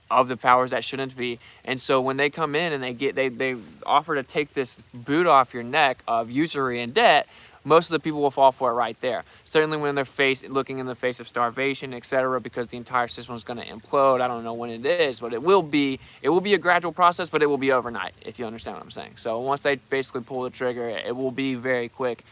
of the powers that shouldn't be. And so when they come in and they offer to take this boot off your neck of usury and debt, most of the people will fall for it right there. Certainly when they're looking in the face of starvation, etc., because the entire system is going to implode. I don't know when it is, but it will be a gradual process, but it will be overnight, if you understand what I'm saying. So once they basically pull the trigger, it will be very quick.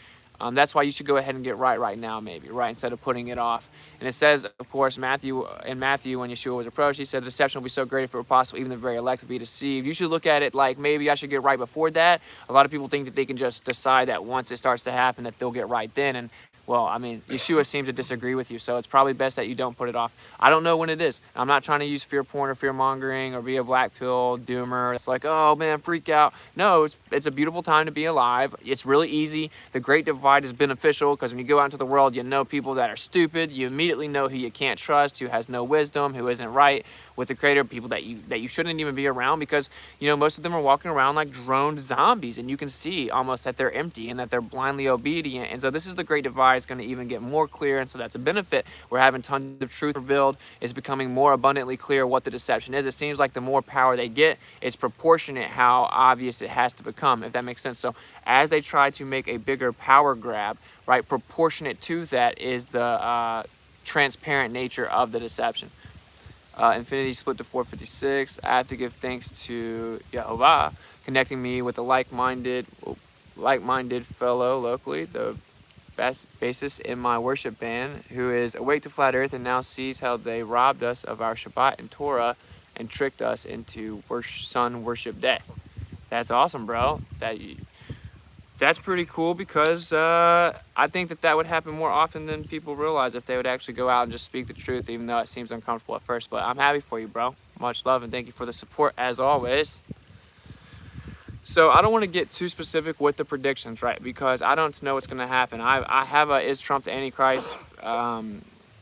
That's why you should go ahead and get right now, maybe, right, instead of putting it off. And it says, of course, in Matthew, when Yeshua was approached, he said, deception will be so great if it were possible, even the very elect would be deceived. You should look at it like maybe I should get right before that. A lot of people think that they can just decide that once it starts to happen that they'll get right then. And well, I mean, Yeshua seems to disagree with you, so it's probably best that you don't put it off. I don't know when it is. I'm not trying to use fear porn or fear mongering or be a black pill doomer. It's like, oh man, freak out. No, it's a beautiful time to be alive. It's really easy. The Great Divide is beneficial because when you go out into the world, you know people that are stupid. You immediately know who you can't trust, who has no wisdom, who isn't right with the Creator, people that you shouldn't even be around, because you know most of them are walking around like droned zombies, and you can see almost that they're empty and that they're blindly obedient. And so this is the Great Divide. It's going to even get more clear, and so that's a benefit. We're having tons of truth revealed. It's becoming more abundantly clear what the deception is. It seems like the more power they get, it's proportionate how obvious it has to become, if that makes sense. So as they try to make a bigger power grab, right, proportionate to that is the transparent nature of the deception. Infinity split to 456. I have to give thanks to Yehovah, connecting me with a like-minded fellow locally, the bassist in my worship band, who is awake to flat earth and now sees how they robbed us of our Shabbat and Torah and tricked us into sun worship day. That's awesome, bro. That's pretty cool, because I think that would happen more often than people realize if they would actually go out and just speak the truth, even though it seems uncomfortable at first. But I'm happy for you, bro. Much love, and thank you for the support as always. So I don't want to get too specific with the predictions, right? Because I don't know what's going to happen. I have a Is Trump the Antichrist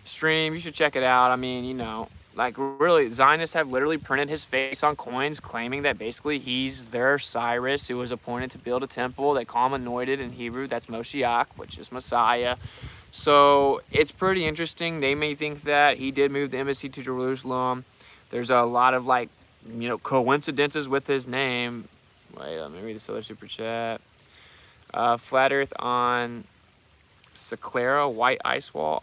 stream. You should check it out. I mean, you know, like really, Zionists have literally printed his face on coins, claiming that basically he's their Cyrus, who was appointed to build a temple. They call him anointed in Hebrew. That's Moshiach, which is Messiah. So it's pretty interesting. They may think that he did move the embassy to Jerusalem. There's a lot of, like, you know, coincidences with his name. Wait, let me read this other super chat. Flat Earth on Sclera, white ice wall,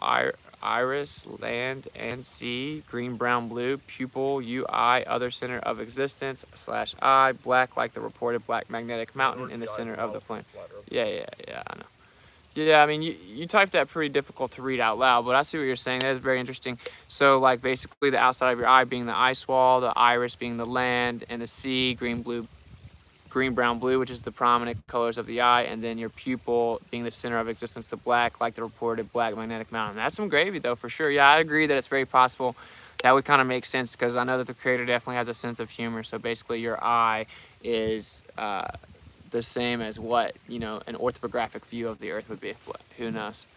iris, land and sea, green, brown, blue, pupil, UI, other center of existence, /I, black like the reported black magnetic mountain in the center of the plane. Yeah, I know. Yeah, I mean, you typed that pretty difficult to read out loud, but I see what you're saying. That is very interesting. So, like, basically the outside of your eye being the ice wall, the iris being the land, and the sea, green, brown, blue, which is the prominent colors of the eye, and then your pupil being the center of existence, the black, like the reported black magnetic mountain. That's some gravy, though, for sure. Yeah, I agree that it's very possible. That would kind of make sense, because I know that the Creator definitely has a sense of humor. So basically your eye is the same as what, you know, an orthographic view of the earth would be. But who knows?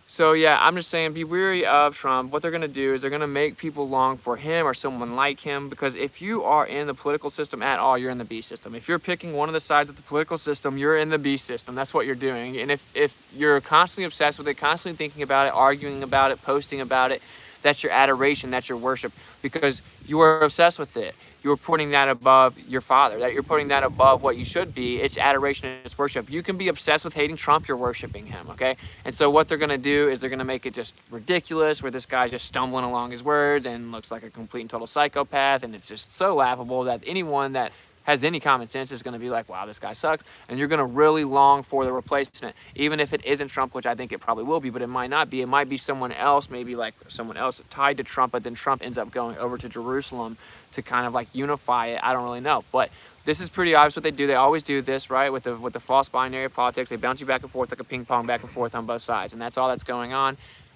So yeah, I'm just saying, be wary of Trump. What they're going to do is they're going to make people long for him or someone like him, because if you are in the political system at all, you're in the B system. If you're picking one of the sides of the political system, you're in the B system. That's what you're doing. And if you're constantly obsessed with it, constantly thinking about it, arguing about it, posting about it, that's your adoration, that's your worship, because you are obsessed with it. You're putting that above your father, that you're putting that above what you should be. It's adoration and it's worship. You can be obsessed with hating Trump, you're worshiping him, okay? And so what they're gonna do is they're gonna make it just ridiculous, where this guy's just stumbling along his words and looks like a complete and total psychopath, and it's just so laughable that anyone that has any common sense is going to be like, wow, this guy sucks. And you're going to really long for the replacement, even if it isn't Trump, which I think it probably will be, but it might not be. It might be someone else, maybe like someone else tied to Trump, but then Trump ends up going over to Jerusalem to kind of like unify it. I don't really know. But this is pretty obvious what they do. They always do this, right? With the false binary of politics. They bounce you back and forth like a ping pong, back and forth on both sides. And that's all that's going on.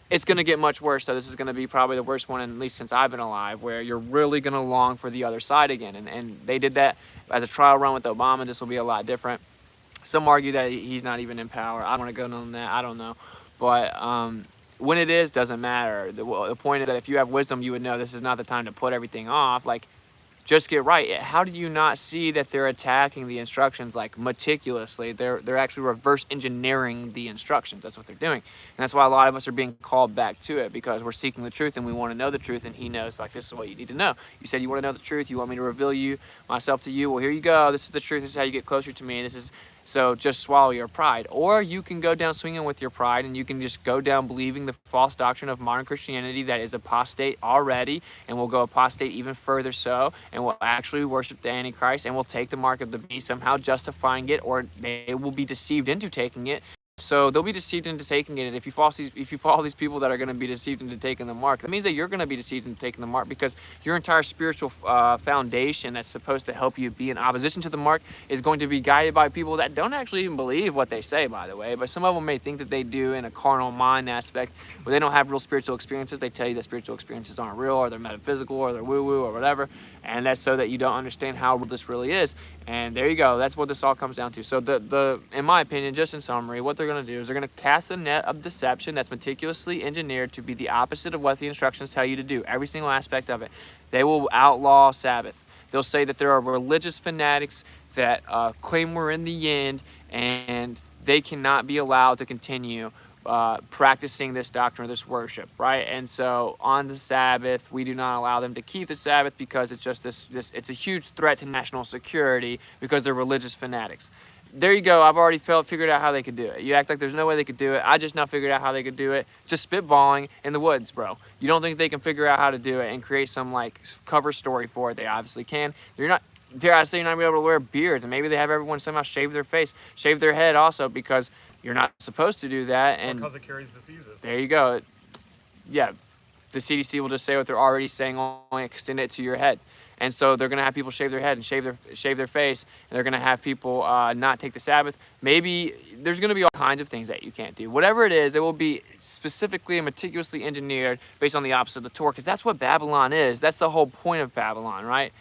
It's going to get much worse, though. This is going to be probably the worst one, at least since I've been alive, where you're really going to long for the other side again. And they did that as a trial run with Obama. This will be a lot different. Some argue that he's not even in power. I don't want to go on that. I don't know. But when it is, doesn't matter. The point is that if you have wisdom, you would know this is not the time to put everything off. Like, just get right. How do you not see that they're attacking the instructions like meticulously? They're actually reverse engineering the instructions. That's what they're doing. And that's why a lot of us are being called back to it, because we're seeking the truth and we want to know the truth, and he knows, like, this is what you need to know. You said you want to know the truth. You want me to reveal myself to you. Well, here you go. This is the truth. This is how you get closer to me. So just swallow your pride. Or you can go down swinging with your pride, and you can just go down believing the false doctrine of modern Christianity that is apostate already, and will go apostate even further so, and will actually worship the Antichrist, and will take the mark of the beast, somehow justifying it, or they will be deceived into taking it. So they'll be deceived into taking it. And if you follow these people that are going to be deceived into taking the mark, that means that you're going to be deceived into taking the mark, because your entire spiritual foundation that's supposed to help you be in opposition to the mark is going to be guided by people that don't actually even believe what they say, by the way. But some of them may think that they do in a carnal mind aspect, where they don't have real spiritual experiences. They tell you that spiritual experiences aren't real, or they're metaphysical, or they're woo-woo, or whatever. And that's so that you don't understand how real this really is. And there you go. That's what this all comes down to. So in my opinion, just in summary, what they're going to do is they're going to cast a net of deception that's meticulously engineered to be the opposite of what the instructions tell you to do, every single aspect of it. They will outlaw Sabbath. They'll say that there are religious fanatics that claim we're in the end, and they cannot be allowed to continue practicing this doctrine or this worship, right? And so on the Sabbath, we do not allow them to keep the Sabbath, because it's just it's a huge threat to national security, because they're religious fanatics. There you go. I've already figured out how they could do it. You act like there's no way they could do it. I just now figured out how they could do it. Just spitballing in the woods, bro. You don't think they can figure out how to do it and create some like cover story for it? They obviously can. You're not. Dare I say, you're not gonna be able to wear beards, and maybe they have everyone somehow shave their face, shave their head also, because you're not supposed to do that. And because it carries diseases. There you go. Yeah, the CDC will just say what they're already saying, only extend it to your head. And so they're going to have people shave their head and shave their face, and they're going to have people not take the Sabbath. Maybe there's going to be all kinds of things that you can't do. Whatever it is, it will be specifically and meticulously engineered based on the opposite of the Torah, because that's what Babylon is. That's the whole point of Babylon, right?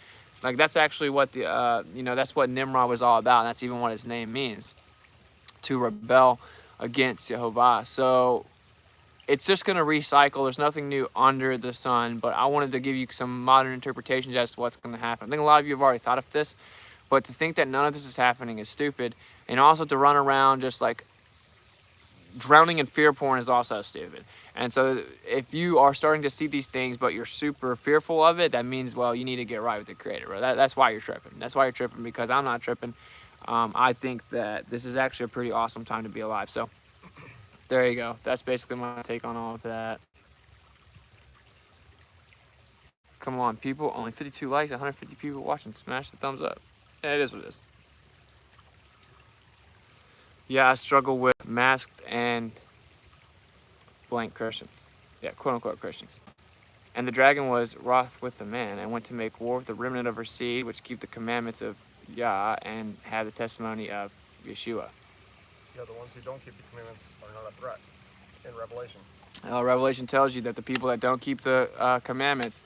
Like, that's actually what that's what Nimrod was all about, and that's even what his name means, to rebel against Jehovah. So it's just going to recycle. There's nothing new under the sun, but I wanted to give you some modern interpretations as to what's going to happen. I think a lot of you have already thought of this, but to think that none of this is happening is stupid. And also to run around just like drowning in fear porn is also stupid. And so if you are starting to see these things, but you're super fearful of it, that means, well, you need to get right with the Creator, bro. That's why you're tripping. That's why you're tripping, because I'm not tripping. I think that this is actually a pretty awesome time to be alive. So there you go. That's basically my take on all of that. Come on, people. Only 52 likes, 150 people watching. Smash the thumbs up. Yeah, it is what it is. Yeah, I struggle with masked and blank Christians. Yeah, quote-unquote Christians. And the dragon was wroth with the man, and went to make war with the remnant of her seed, which keep the commandments of Yah, and have the testimony of Yeshua. Yeah, the ones who don't keep the commandments are not a threat in Revelation. Revelation tells you that the people that don't keep the commandments,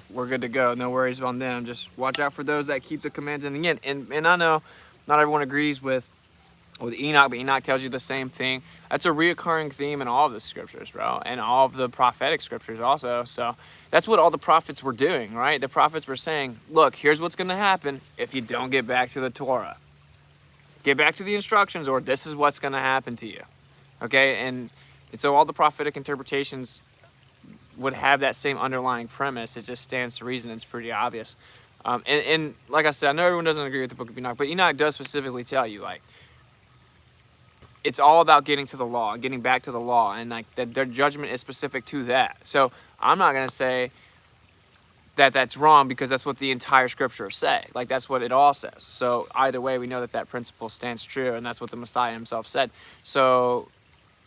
we're good to go. No worries on them. Just watch out for those that keep the commands in the end. And I know not everyone agrees with with Enoch, but Enoch tells you the same thing. That's a reoccurring theme in all of the scriptures, bro, and all of the prophetic scriptures also. So that's what all the prophets were doing, right? The prophets were saying, look, here's what's going to happen if you don't get back to the Torah. Get back to the instructions, or this is what's going to happen to you. Okay, and so all the prophetic interpretations would have that same underlying premise. It just stands to reason. It's pretty obvious. And like I said, I know everyone doesn't agree with the book of Enoch, but Enoch does specifically tell you, like, it's all about getting to the law, getting back to the law, and like that their judgment is specific to that. So I'm not going to say that that's wrong, because that's what the entire scriptures say. Like, that's what it all says. So either way, we know that that principle stands true, and that's what the Messiah himself said. So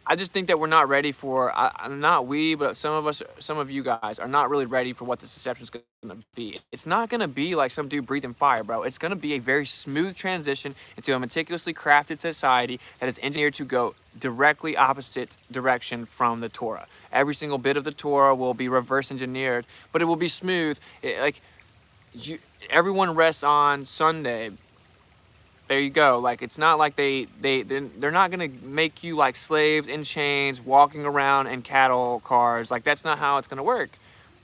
I just think that we're not ready for, not we, but some of us, some of you guys are not really ready for what this deception is going to be. It's not going to be like some dude breathing fire, bro. It's going to be a very smooth transition into a meticulously crafted society that is engineered to go directly opposite direction from the Torah. Every single bit of the Torah will be reverse engineered, but it will be smooth. Everyone rests on Sunday. There you go. Like, it's not like they're not gonna make you like slaves in chains walking around in cattle cars. Like, that's not how it's gonna work.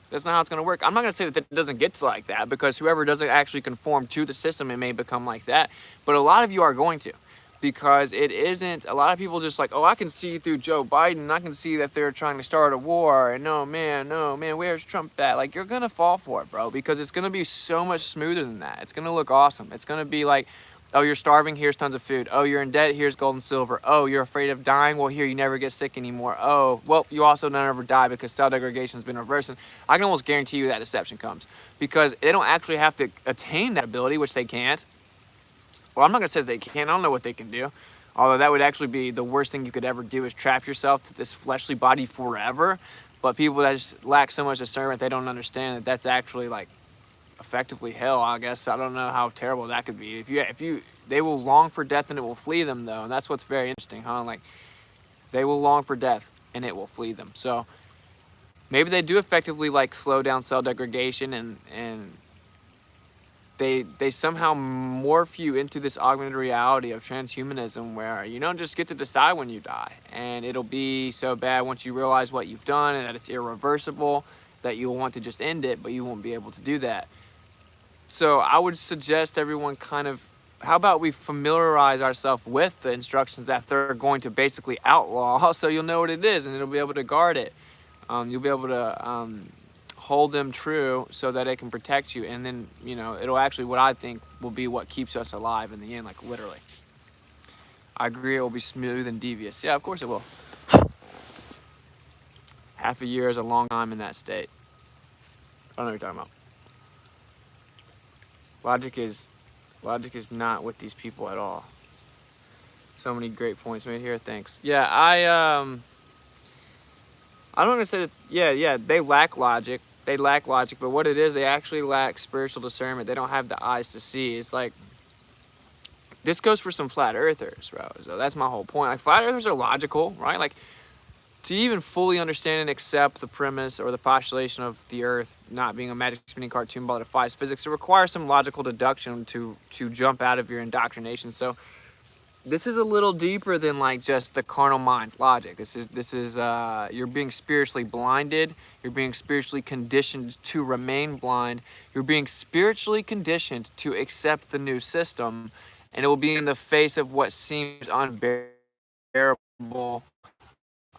That's not how it's gonna work. I'm not gonna say that it doesn't get to like that, because whoever doesn't actually conform to the system, it may become like that. But a lot of you are going to, because it isn't. A lot of people just like, oh, I can see through Joe Biden. I can see that they're trying to start a war. And no man, where's Trump at? Like, you're gonna fall for it, bro, because it's gonna be so much smoother than that. It's gonna look awesome. It's gonna be like, oh, you're starving, here's tons of food. Oh, you're in debt, here's gold and silver. Oh, you're afraid of dying, well, here, you never get sick anymore. Oh, well, you also never die because cell degradation has been reversed. And I can almost guarantee you that deception comes, because they don't actually have to attain that ability, which they can't. Well, I'm not going to say that they can't. I don't know what they can do. Although that would actually be the worst thing you could ever do, is trap yourself to this fleshly body forever. But people that just lack so much discernment, they don't understand that that's actually like effectively hell, I guess. I don't know how terrible that could be. They will long for death and it will flee them, though, and that's what's very interesting, huh? Like, they will long for death and it will flee them. So maybe they do effectively like slow down cell degradation, and they somehow morph you into this augmented reality of transhumanism, where you don't just get to decide when you die, and it'll be so bad once you realize what you've done and that it's irreversible that you'll want to just end it, but you won't be able to do that. So I would suggest everyone kind of, how about we familiarize ourselves with the instructions that they're going to basically outlaw, so you'll know what it is and you'll be able to guard it. You'll be able to hold them true so that it can protect you, and then, you know, it'll actually, what I think will be what keeps us alive in the end, like literally. I agree, it will be smooth and devious. Yeah, of course it will. Half a year is a long time in that state. I don't know what you're talking about. Logic is not with these people at all. So many great points made here. Thanks. Yeah, I'm not gonna say that. Yeah, they lack logic. They lack logic, but what it is, they actually lack spiritual discernment. They don't have the eyes to see. It's like, this goes for some flat earthers, bro. So that's my whole point. Like, flat earthers are logical, right? Like, to even fully understand and accept the premise or the postulation of the Earth not being a magic spinning cartoon ball that defies physics, it requires some logical deduction to jump out of your indoctrination. So this is a little deeper than like just the carnal mind's logic. This is you're being spiritually blinded. You're being spiritually conditioned to remain blind. You're being spiritually conditioned to accept the new system, and it will be in the face of what seems unbearable.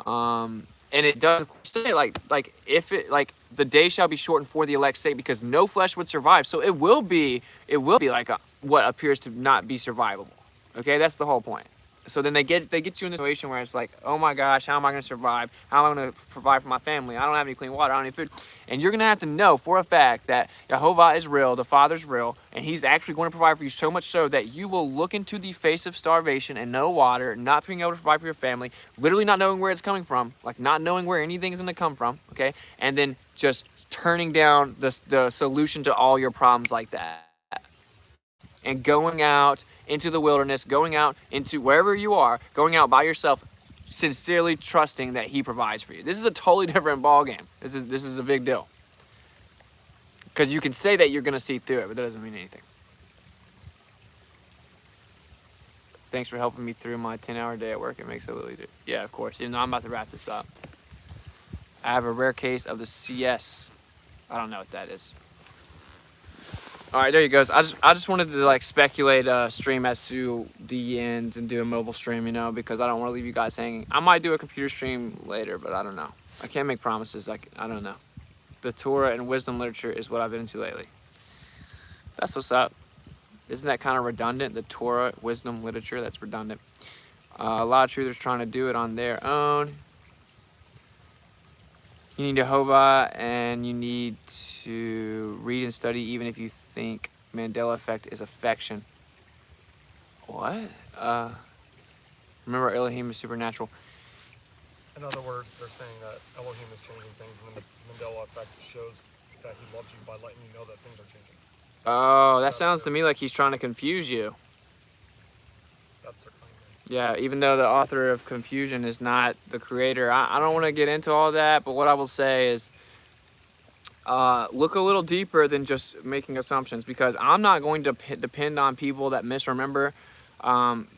And it does say like if it, like, the day shall be shortened for the elect's sake, because no flesh would survive. So it will be like what appears to not be survivable. Okay, that's the whole point. So then they get you in a situation where it's like, oh my gosh, how am I going to survive? How am I going to provide for my family? I don't have any clean water. I don't have any food. And you're going to have to know for a fact that Jehovah is real, the Father's real, and he's actually going to provide for you, so much so that you will look into the face of starvation and no water, not being able to provide for your family, literally not knowing where it's coming from, like not knowing where anything is going to come from, okay? And then just turning down the solution to all your problems like that. And going out into the wilderness, going out into wherever you are, going out by yourself, sincerely trusting that he provides for you. This is a totally different ballgame. This is a big deal. Because you can say that you're going to see through it, but that doesn't mean anything. Thanks for helping me through my 10-hour day at work. It makes it a little easier. Yeah, of course. Even though I'm about to wrap this up. I have a rare case of the CS. I don't know what that is. All right, there you go. I just wanted to like speculate stream as to the end and do a mobile stream, you know, because I don't want to leave you guys hanging. I might do a computer stream later, but I don't know. I can't make promises. I don't know. The Torah and wisdom literature is what I've been into lately. That's what's up. Isn't that kind of redundant? The Torah, wisdom literature, that's redundant. A lot of truthers trying to do it on their own. You need Jehovah, and you need to read and study even if you think Mandela effect is affection. What? Remember Elohim is supernatural. In other words, they're saying that Elohim is changing things, and then the Mandela effect shows that he loves you by letting you know that things are changing. Oh, that sounds to me like he's trying to confuse you. That's their claim. Yeah, even though the author of confusion is not the creator. I don't want to get into all that, but what I will say is look a little deeper than just making assumptions, because I'm not going to depend on people that misremember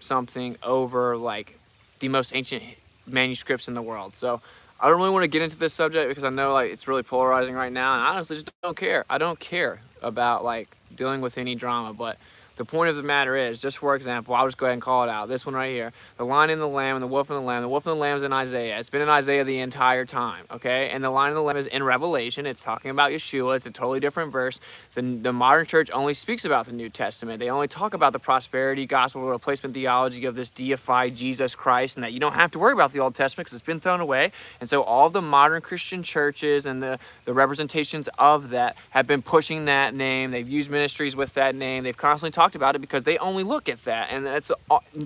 something over like the most ancient manuscripts in the world. So I don't really want to get into this subject because I know like it's really polarizing right now, and I honestly just don't care. I don't care about like dealing with any drama, but the point of the matter is, just for example, I'll just go ahead and call it out. This one right here, the lion and the lamb and the wolf and the lamb. The wolf and the lamb is in Isaiah. It's been in Isaiah the entire time, okay? And the lion and the lamb is in Revelation. It's talking about Yeshua. It's a totally different verse. The modern church only speaks about the New Testament. They only talk about the prosperity gospel replacement theology of this deified Jesus Christ, and that you don't have to worry about the Old Testament because it's been thrown away. And so all the modern Christian churches and the representations of that have been pushing that name. They've used ministries with that name. They've constantly talked about it because they only look at that, and that's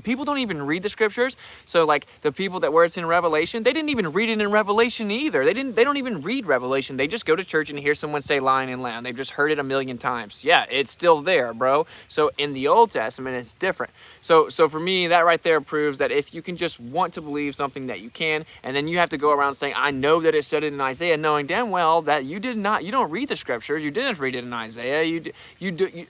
people don't even read the scriptures. So like the people that where it's in Revelation, they didn't even read it in Revelation either. They don't even read Revelation. They just go to church and hear someone say lion and lamb. They've just heard it a million times. Yeah, it's still there, bro. So in the Old Testament, it's different. So for me, that right there proves that if you can just want to believe something, that you can, and then you have to go around saying, I know that it said it in Isaiah, knowing damn well that you don't read the scriptures. You didn't read it in Isaiah.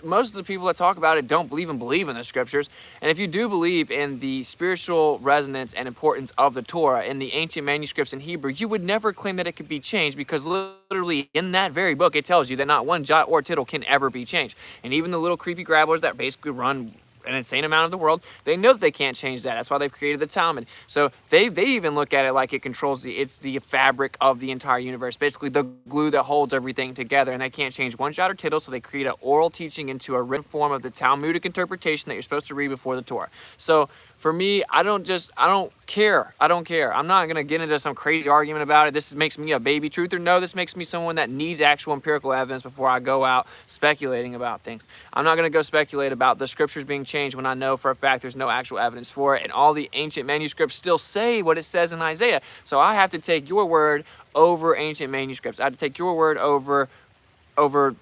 Most of the people that talk about it don't even believe in the scriptures. And if you do believe in the spiritual resonance and importance of the Torah in the ancient manuscripts in Hebrew, you would never claim that it could be changed, because literally in that very book it tells you that not one jot or tittle can ever be changed. And even the little creepy grabblers that basically run an insane amount of the world, they know that they can't change that. That's why they've created the Talmud. So they even look at it like it controls it's the fabric of the entire universe, basically the glue that holds everything together, and they can't change one jot or tittle. So they create an oral teaching into a written form of the Talmudic interpretation that you're supposed to read before the Torah. So for me, I don't care. I'm not going to get into some crazy argument about it. This makes me a baby truther. No, this makes me someone that needs actual empirical evidence before I go out speculating about things. I'm not going to go speculate about the scriptures being changed when I know for a fact there's no actual evidence for it, and all the ancient manuscripts still say what it says in Isaiah. So I have to take your word over ancient manuscripts. I have to take your word over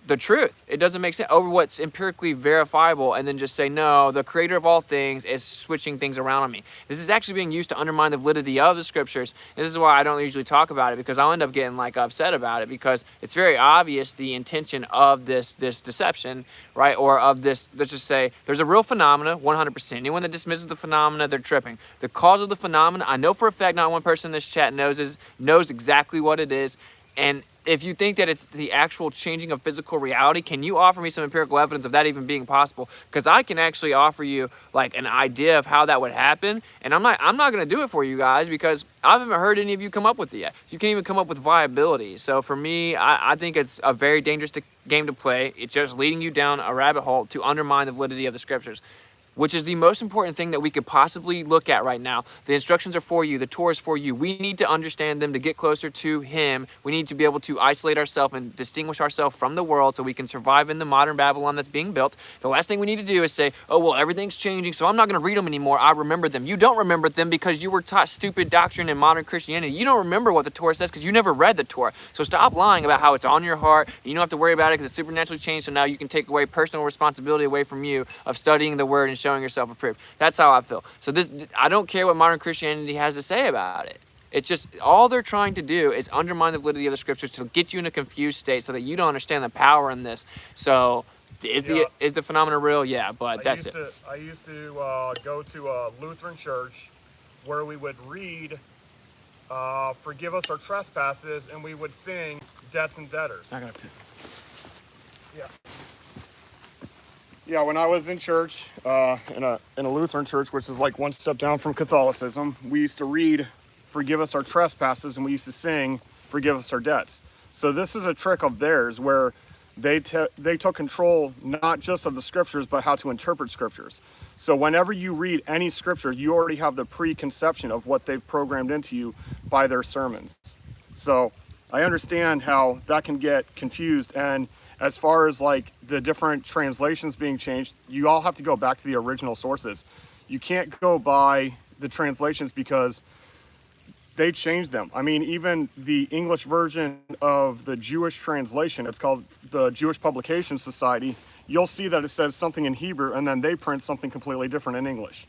the truth. It doesn't make sense, over what's empirically verifiable, and then just say, no, the creator of all things is switching things around on me. This is actually being used to undermine the validity of the scriptures. This is why I don't usually talk about it, because I'll end up getting like upset about it, because it's very obvious the intention of this deception, right? Or of this, let's just say, there's a real phenomena, 100%. Anyone that dismisses the phenomena, they're tripping. The cause of the phenomena, I know for a fact not one person in this chat knows exactly what it is. And if you think that it's the actual changing of physical reality, can you offer me some empirical evidence of that even being possible? Because I can actually offer you like an idea of how that would happen, and I'm not going to do it for you guys because I haven't heard any of you come up with it yet. You can't even come up with viability. So for me, I think it's a very dangerous game to play. It's just leading you down a rabbit hole to undermine the validity of the scriptures, which is the most important thing that we could possibly look at right now. The instructions are for you. The Torah is for you. We need to understand them to get closer to Him. We need to be able to isolate ourselves and distinguish ourselves from the world so we can survive in the modern Babylon that's being built. The last thing we need to do is say, oh, well, everything's changing, so I'm not going to read them anymore. I remember them. You don't remember them because you were taught stupid doctrine in modern Christianity. You don't remember what the Torah says because you never read the Torah. So stop lying about how it's on your heart. You don't have to worry about it because it's supernaturally changed, so now you can take away personal responsibility away from you of studying the Word and showing yourself approved. That's how I feel. So I don't care what modern Christianity has to say about it. It's just all they're trying to do is undermine the validity of the scriptures to get you in a confused state so that you don't understand the power in this. So Is the phenomenon real? Yeah, but that's it. I used to go to a Lutheran church where we would read "Forgive us our trespasses" and we would sing "Debts and Debtors." I gotta pick. Yeah. Yeah, when I was in church, in a Lutheran church, which is like one step down from Catholicism, we used to read "Forgive us our trespasses" and we used to sing "Forgive us our debts." So this is a trick of theirs where they took control not just of the scriptures, but how to interpret scriptures. So whenever you read any scripture, you already have the preconception of what they've programmed into you by their sermons. So I understand how that can get confused. And as far as like the different translations being changed, you all have to go back to the original sources. You can't go by the translations because they changed them. I mean, even the English version of the Jewish translation, it's called the Jewish Publication Society, you'll see that it says something in Hebrew and then they print something completely different in English.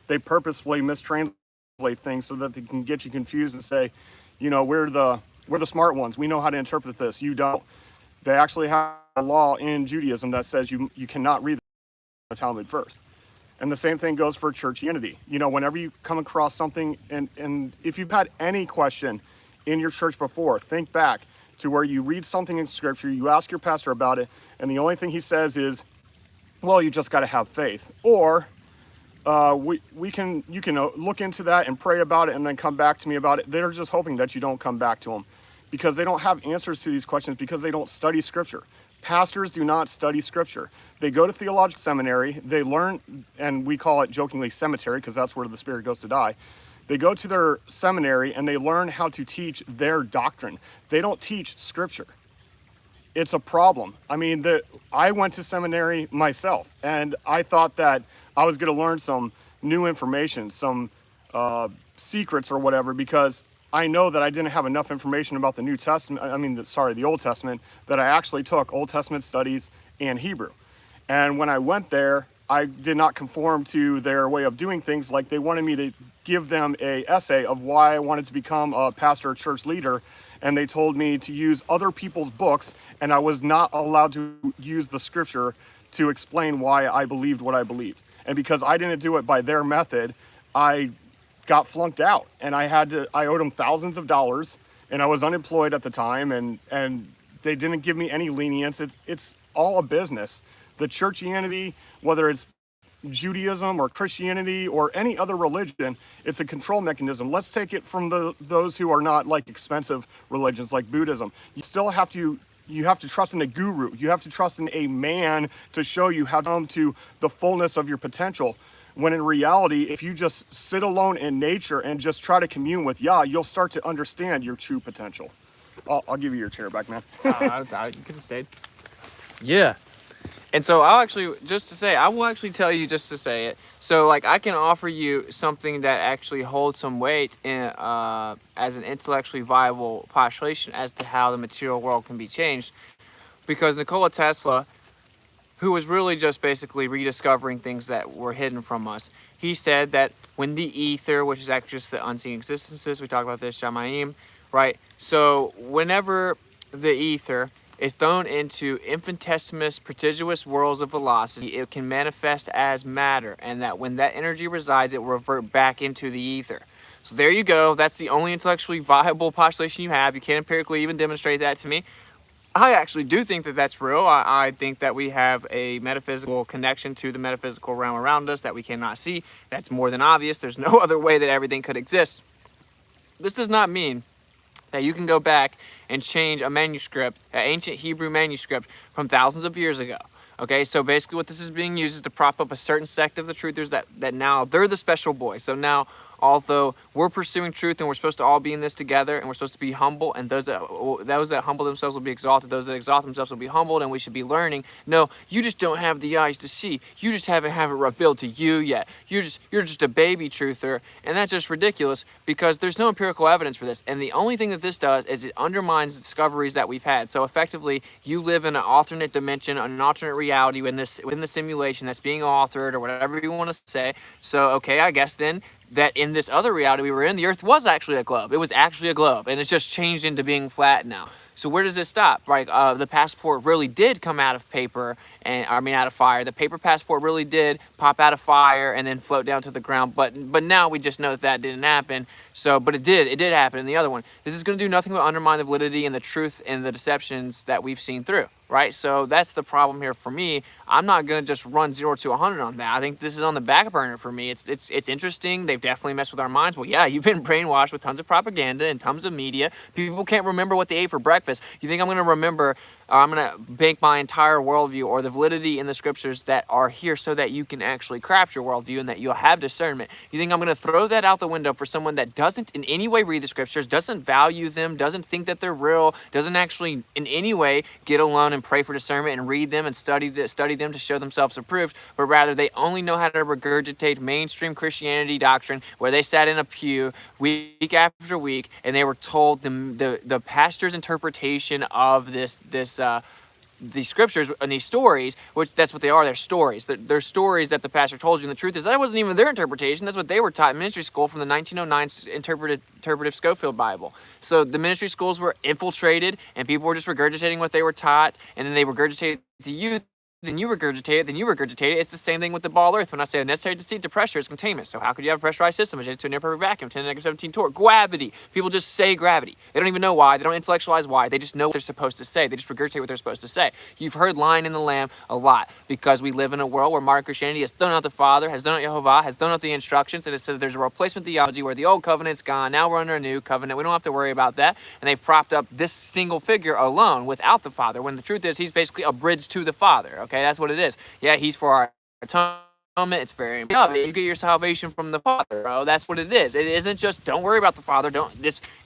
They purposefully mistranslate things so that they can get you confused and say, you know, we're the smart ones. We know how to interpret this. You don't. They actually have a law in Judaism that says you cannot read the Talmud first. And the same thing goes for church unity. You know, whenever you come across something, and if you've had any question in your church before, think back to where you read something in scripture, you ask your pastor about it, and the only thing he says is, well, you just got to have faith. Or you can look into that and pray about it and then come back to me about it. They're just hoping that you don't come back to them because they don't have answers to these questions because they don't study scripture. Pastors do not study scripture. They go to theological seminary, they learn, and we call it jokingly cemetery because that's where the spirit goes to die. They go to their seminary and they learn how to teach their doctrine. They don't teach scripture. It's a problem. I mean, I went to seminary myself and I thought that I was going to learn some new information, some secrets or whatever, because I know that I didn't have enough information about the New Testament, the Old Testament, that I actually took Old Testament studies and Hebrew. And when I went there, I did not conform to their way of doing things. Like they wanted me to give them an essay of why I wanted to become a pastor or church leader. And they told me to use other people's books, and I was not allowed to use the scripture to explain why I believed what I believed. And because I didn't do it by their method, I got flunked out, and I owed them thousands of dollars, and I was unemployed at the time, and they didn't give me any lenience. It's all a business. The churchianity, whether it's Judaism or Christianity or any other religion, it's a control mechanism. Let's take it from those who are not like expensive religions like Buddhism. You have to trust in a guru. You have to trust in a man to show you how to come to the fullness of your potential. When in reality, if you just sit alone in nature and just try to commune with Yah, you'll start to understand your true potential. I'll give you your chair back, man. You could have stayed. Yeah. And so I will actually tell you just to say it. So like I can offer you something that actually holds some weight in, as an intellectually viable postulation as to how the material world can be changed. Because Nikola Tesla, who was really just basically rediscovering things that were hidden from us, he said that when the ether, which is actually just the unseen existences, we talk about this, Shamayim, right? So whenever the ether is thrown into infinitesimal prodigious worlds of velocity, it can manifest as matter, and that when that energy resides, it will revert back into the ether. So there you go. That's the only intellectually viable postulation you have. You can't empirically even demonstrate that to me. I actually do think that that's real. I think that we have a metaphysical connection to the metaphysical realm around us that we cannot see. That's more than obvious. There's no other way that everything could exist. This does not mean that you can go back and change a manuscript, an ancient Hebrew manuscript from thousands of years ago. Okay, so basically what this is being used is to prop up a certain sect of the truthers that now they're the special boys. So now, although we're pursuing truth and we're supposed to all be in this together and we're supposed to be humble, and those that humble themselves will be exalted, those that exalt themselves will be humbled, and we should be learning. No, you just don't have the eyes to see. You just haven't have it revealed to you yet. You're just a baby truther, and that's just ridiculous because there's no empirical evidence for this. And the only thing that this does is it undermines the discoveries that we've had. So effectively, you live in an alternate dimension, an alternate reality within the simulation that's being authored or whatever you want to say. So okay, I guess then that in this other reality we were in, the earth was actually a globe. It was actually a globe, and it's just changed into being flat now. So where does this stop? Right, the passport really did come out of paper, and I mean out of fire. The paper passport really did pop out of fire and then float down to the ground. But now we just know that didn't happen. So, but it did happen in the other one. This is going to do nothing but undermine the validity and the truth and the deceptions that we've seen through. Right, so that's the problem here for me. I'm not gonna just run 0 to 100 on that. I think this is on the back burner for me. It's interesting. They've definitely messed with our minds. Well, yeah, you've been brainwashed with tons of propaganda and tons of media. People can't remember what they ate for breakfast. You think I'm gonna remember? I'm gonna bank my entire worldview or the validity in the scriptures that are here so that you can actually craft your worldview and that you'll have discernment. You think I'm gonna throw that out the window for someone that doesn't in any way read the scriptures, doesn't value them, doesn't think that they're real, doesn't actually in any way get alone and pray for discernment and read them and study them to show themselves approved, but rather they only know how to regurgitate mainstream Christianity doctrine where they sat in a pew week after week and they were told the pastor's interpretation of these scriptures and these stories, which that's what they are. They're stories. They're stories that the pastor told you. And the truth is that wasn't even their interpretation. That's what they were taught in ministry school from the 1909 interpretive Schofield Bible. So the ministry schools were infiltrated and people were just regurgitating what they were taught, and then they regurgitated to you. Then you regurgitate it, then you regurgitate it. It's the same thing with the ball earth. When I say the necessary deceit to pressure is containment. So how could you have a pressurized system adjacent to an imperfect vacuum, 10⁻17 torque? Gravity. People just say gravity. They don't even know why. They don't intellectualize why. They just know what they're supposed to say. They just regurgitate what they're supposed to say. You've heard Lion and the Lamb a lot because we live in a world where modern Christianity has thrown out the Father, has thrown out Jehovah, has thrown out the instructions, and it said there's a replacement theology where the old covenant's gone. Now we're under a new covenant. We don't have to worry about that. And they've propped up this single figure alone without the Father, when the truth is he's basically a bridge to the Father. Okay, that's what it is. Yeah, he's for our atonement. It's very important. You get your salvation from the Father, bro. That's what it is. It isn't just don't worry about the Father.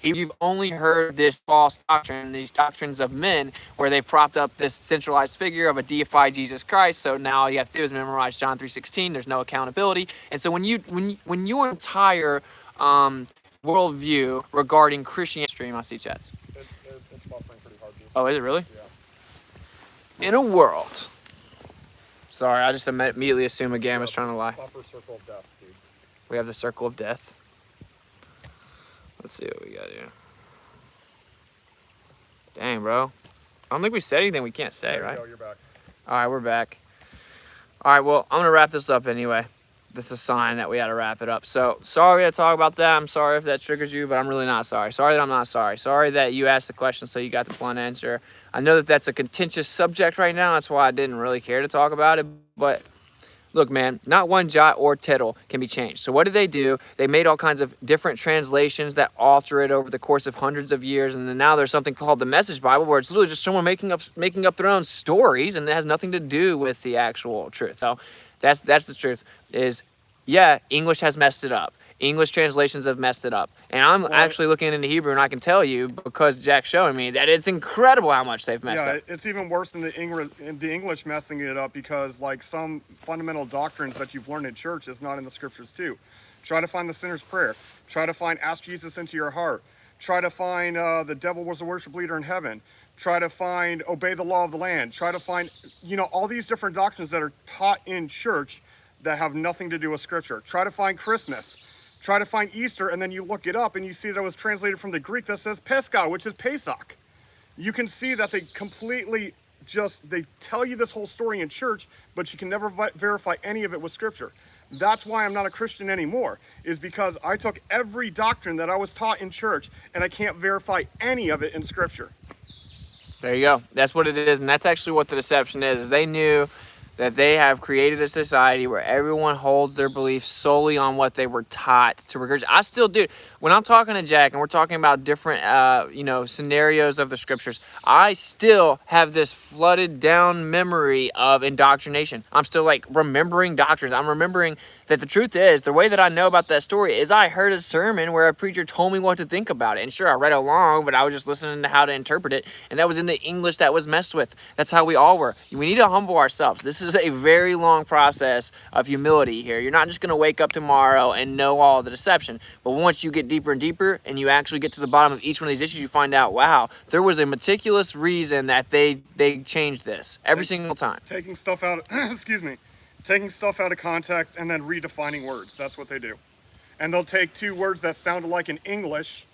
You've only heard this false doctrine, these doctrines of men, where they've propped up this centralized figure of a deified Jesus Christ. So now all you have to do is memorize John 3:16. There's no accountability. And so when your entire worldview regarding Christianity, stream, I see chats. It's buffering pretty hard. Oh, is it really? Yeah. In a world. Sorry, I just immediately assume a gamma's trying to lie. Buffer circle of death, dude. We have the circle of death. Let's see what we got here. Dang, bro. I don't think we said anything we can't say, right? Go, you're back. All right, we're back. All right, well, I'm going to wrap this up anyway. This is a sign that we got to wrap it up. So, sorry to talk about that. I'm sorry if that triggers you, but I'm really not sorry. Sorry that I'm not sorry. Sorry that you asked the question so you got the blunt answer. I know that that's a contentious subject right now. That's why I didn't really care to talk about it. But look, man, not one jot or tittle can be changed. So what did they do? They made all kinds of different translations that alter it over the course of hundreds of years. And then now there's something called the Message Bible, where it's literally just someone making up their own stories, and it has nothing to do with the actual truth. So that's the truth. Is, yeah, English has messed it up. English translations have messed it up. And I'm actually looking into Hebrew, and I can tell you, because Jack's showing me, that it's incredible how much they've messed up. Yeah, it's even worse than the English messing it up, because like some fundamental doctrines that you've learned in church is not in the scriptures too. Try to find the sinner's prayer. Try to find ask Jesus into your heart. Try to find the devil was a worship leader in heaven. Try to find obey the law of the land. Try to find, all these different doctrines that are taught in church that have nothing to do with scripture. Try to find Christmas. Try to find Easter, and then you look it up and you see that it was translated from the Greek that says Pesach, which is Pesach. You can see that they completely they tell you this whole story in church, but you can never verify any of it with scripture. That's why I'm not a Christian anymore, is because I took every doctrine that I was taught in church and I can't verify any of it in scripture. There you go. That's what it is, and that's actually what the deception is. They knew that they have created a society where everyone holds their beliefs solely on what they were taught to regurgitate. I still do. When I'm talking to Jack and we're talking about different, scenarios of the scriptures, I still have this flooded down memory of indoctrination. I'm still remembering doctrines. I'm remembering that the truth is, the way that I know about that story is I heard a sermon where a preacher told me what to think about it. And sure, I read along, but I was just listening to how to interpret it. And that was in the English that was messed with. That's how we all were. We need to humble ourselves. This is a very long process of humility here. You're not just going to wake up tomorrow and know all the deception. But once you get deeper and deeper and you actually get to the bottom of each one of these issues, you find out, wow, there was a meticulous reason that they changed this every single time. Taking stuff out, taking stuff out of context and then redefining words. That's what they do. And they'll take two words that sound alike in English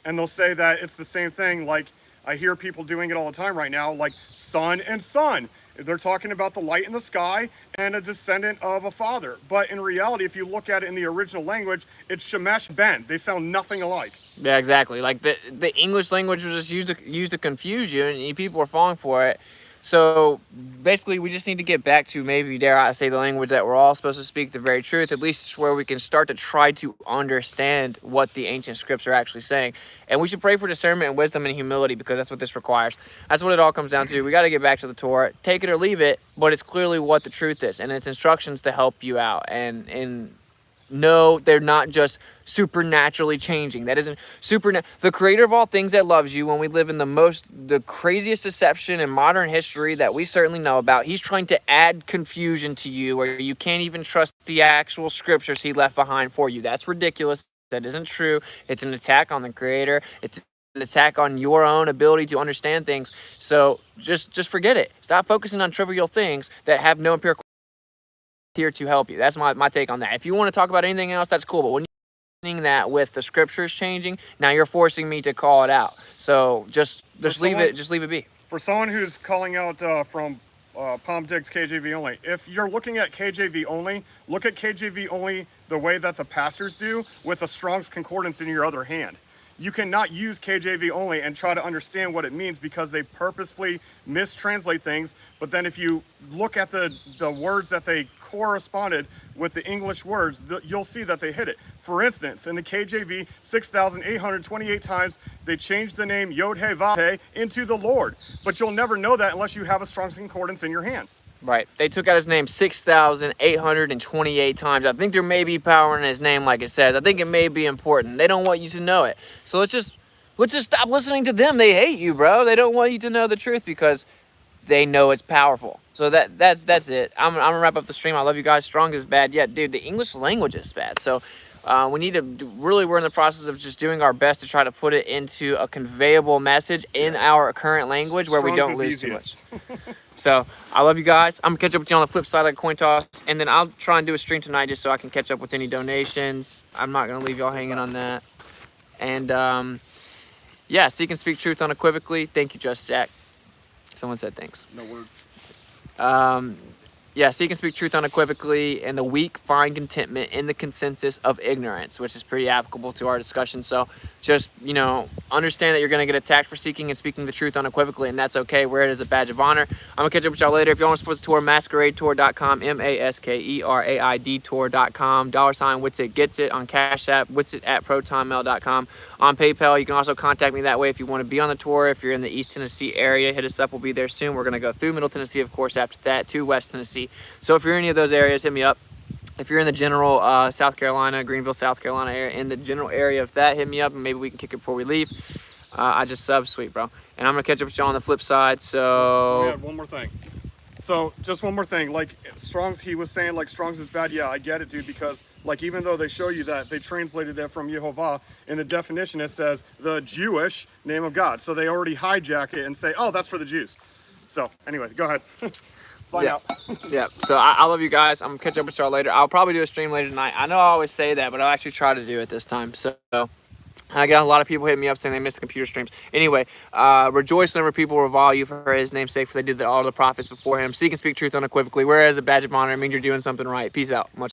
and they'll say that it's the same thing. Like I hear people doing it all the time right now, like son and son. They're talking about the light in the sky and a descendant of a father. But in reality, if you look at it in the original language, it's Shemesh Ben. They sound nothing alike. Yeah, exactly. Like the English language was just used to confuse you, and people were falling for it. So basically, we just need to get back to, maybe dare I say, the language that we're all supposed to speak, the very truth. At least it's where we can start to try to understand what the ancient scripts are actually saying. And we should pray for discernment and wisdom and humility, because that's what this requires. That's what it all comes down to. We got to get back to the Torah, take it or leave it, but it's clearly what the truth is, and it's instructions to help you out. And no, they're not just supernaturally changing. That isn't the creator of all things that loves you, when we live in the craziest deception in modern history that we certainly know about. He's trying to add confusion to you where you can't even trust the actual scriptures he left behind for you. That's ridiculous. That isn't true. It's an attack on the creator. It's an attack on your own ability to understand things. So just forget it. Stop focusing on trivial things that have no empirical here to help you. That's my take on that. If you want to talk about anything else, that's cool. But when you're doing that with the scriptures changing, now you're forcing me to call it out. So just leave it be. For someone who's calling out from Palm Dig's KJV only, if you're looking at KJV only, look at KJV only the way that the pastors do, with a Strong's Concordance in your other hand. You cannot use KJV only and try to understand what it means, because they purposefully mistranslate things. But then if you look at the words that they corresponded with the English words, you'll see that they hit it. For instance, in the KJV, 6,828 times, they changed the name Yod-Heh-Vav-Heh into the Lord. But you'll never know that unless you have a Strong's Concordance in your hand. Right. They took out his name 6,828 times. I think there may be power in his name, like it says. I think it may be important. They don't want you to know it. So let's just stop listening to them. They hate you, bro. They don't want you to know the truth because they know it's powerful. So that's it. I'm gonna wrap up the stream. I love you guys. Strong is bad. Yeah, dude, the English language is bad. So we need to we're in the process of just doing our best to try to put it into a conveyable message in our current language where we don't lose too much. So I love you guys. I'm gonna catch up with you on the flip side like coin toss, and then I'll try and do a stream tonight just so I can catch up with any donations. I'm not gonna leave y'all hanging on that. And yeah, seek and speak truth unequivocally. Thank you, Just Zach. Someone said thanks. No word. Yeah, seek and speak truth unequivocally, and the weak find contentment in the consensus of ignorance, which is pretty applicable to our discussion. So just, understand that you're going to get attacked for seeking and speaking the truth unequivocally, and that's okay. Wear it as a badge of honor. I'm going to catch up with y'all later. If you want to support the tour, masqueradetour.com, MASKERAID tour.com, $WitsitGetsIt on Cash App, Whitsitt@protonmail.com. On PayPal, you can also contact me that way if you want to be on the tour. If you're in the East Tennessee area, hit us up. We'll be there soon. We're going to go through Middle Tennessee, of course, after that, to West Tennessee. So if you're in any of those areas, hit me up. If you're in the general South Carolina, Greenville, South Carolina area, in the general area of that, hit me up and maybe we can kick it before we leave. I just subbed, sweet bro. And I'm going to catch up with y'all on the flip side. So Yeah, one more thing. So just one more thing, like Strong's, he was saying like Strong's is bad. Yeah, I get it, dude, because like even though they show you that they translated it from Yehovah, in the definition it says the Jewish name of God. So they already hijack it and say, oh, that's for the Jews. So anyway, go ahead. Sign out. Yeah. So I love you guys. I'm gonna catch up with y'all later. I'll probably do a stream later tonight. I know I always say that, but I'll actually try to do it this time. So I got a lot of people hitting me up saying they missed the computer streams. Anyway, rejoice whenever people revile you for his name's sake, for they did all the prophets before him. Seek and speak truth unequivocally. Whereas a badge of honor, it means you're doing something right. Peace out. Much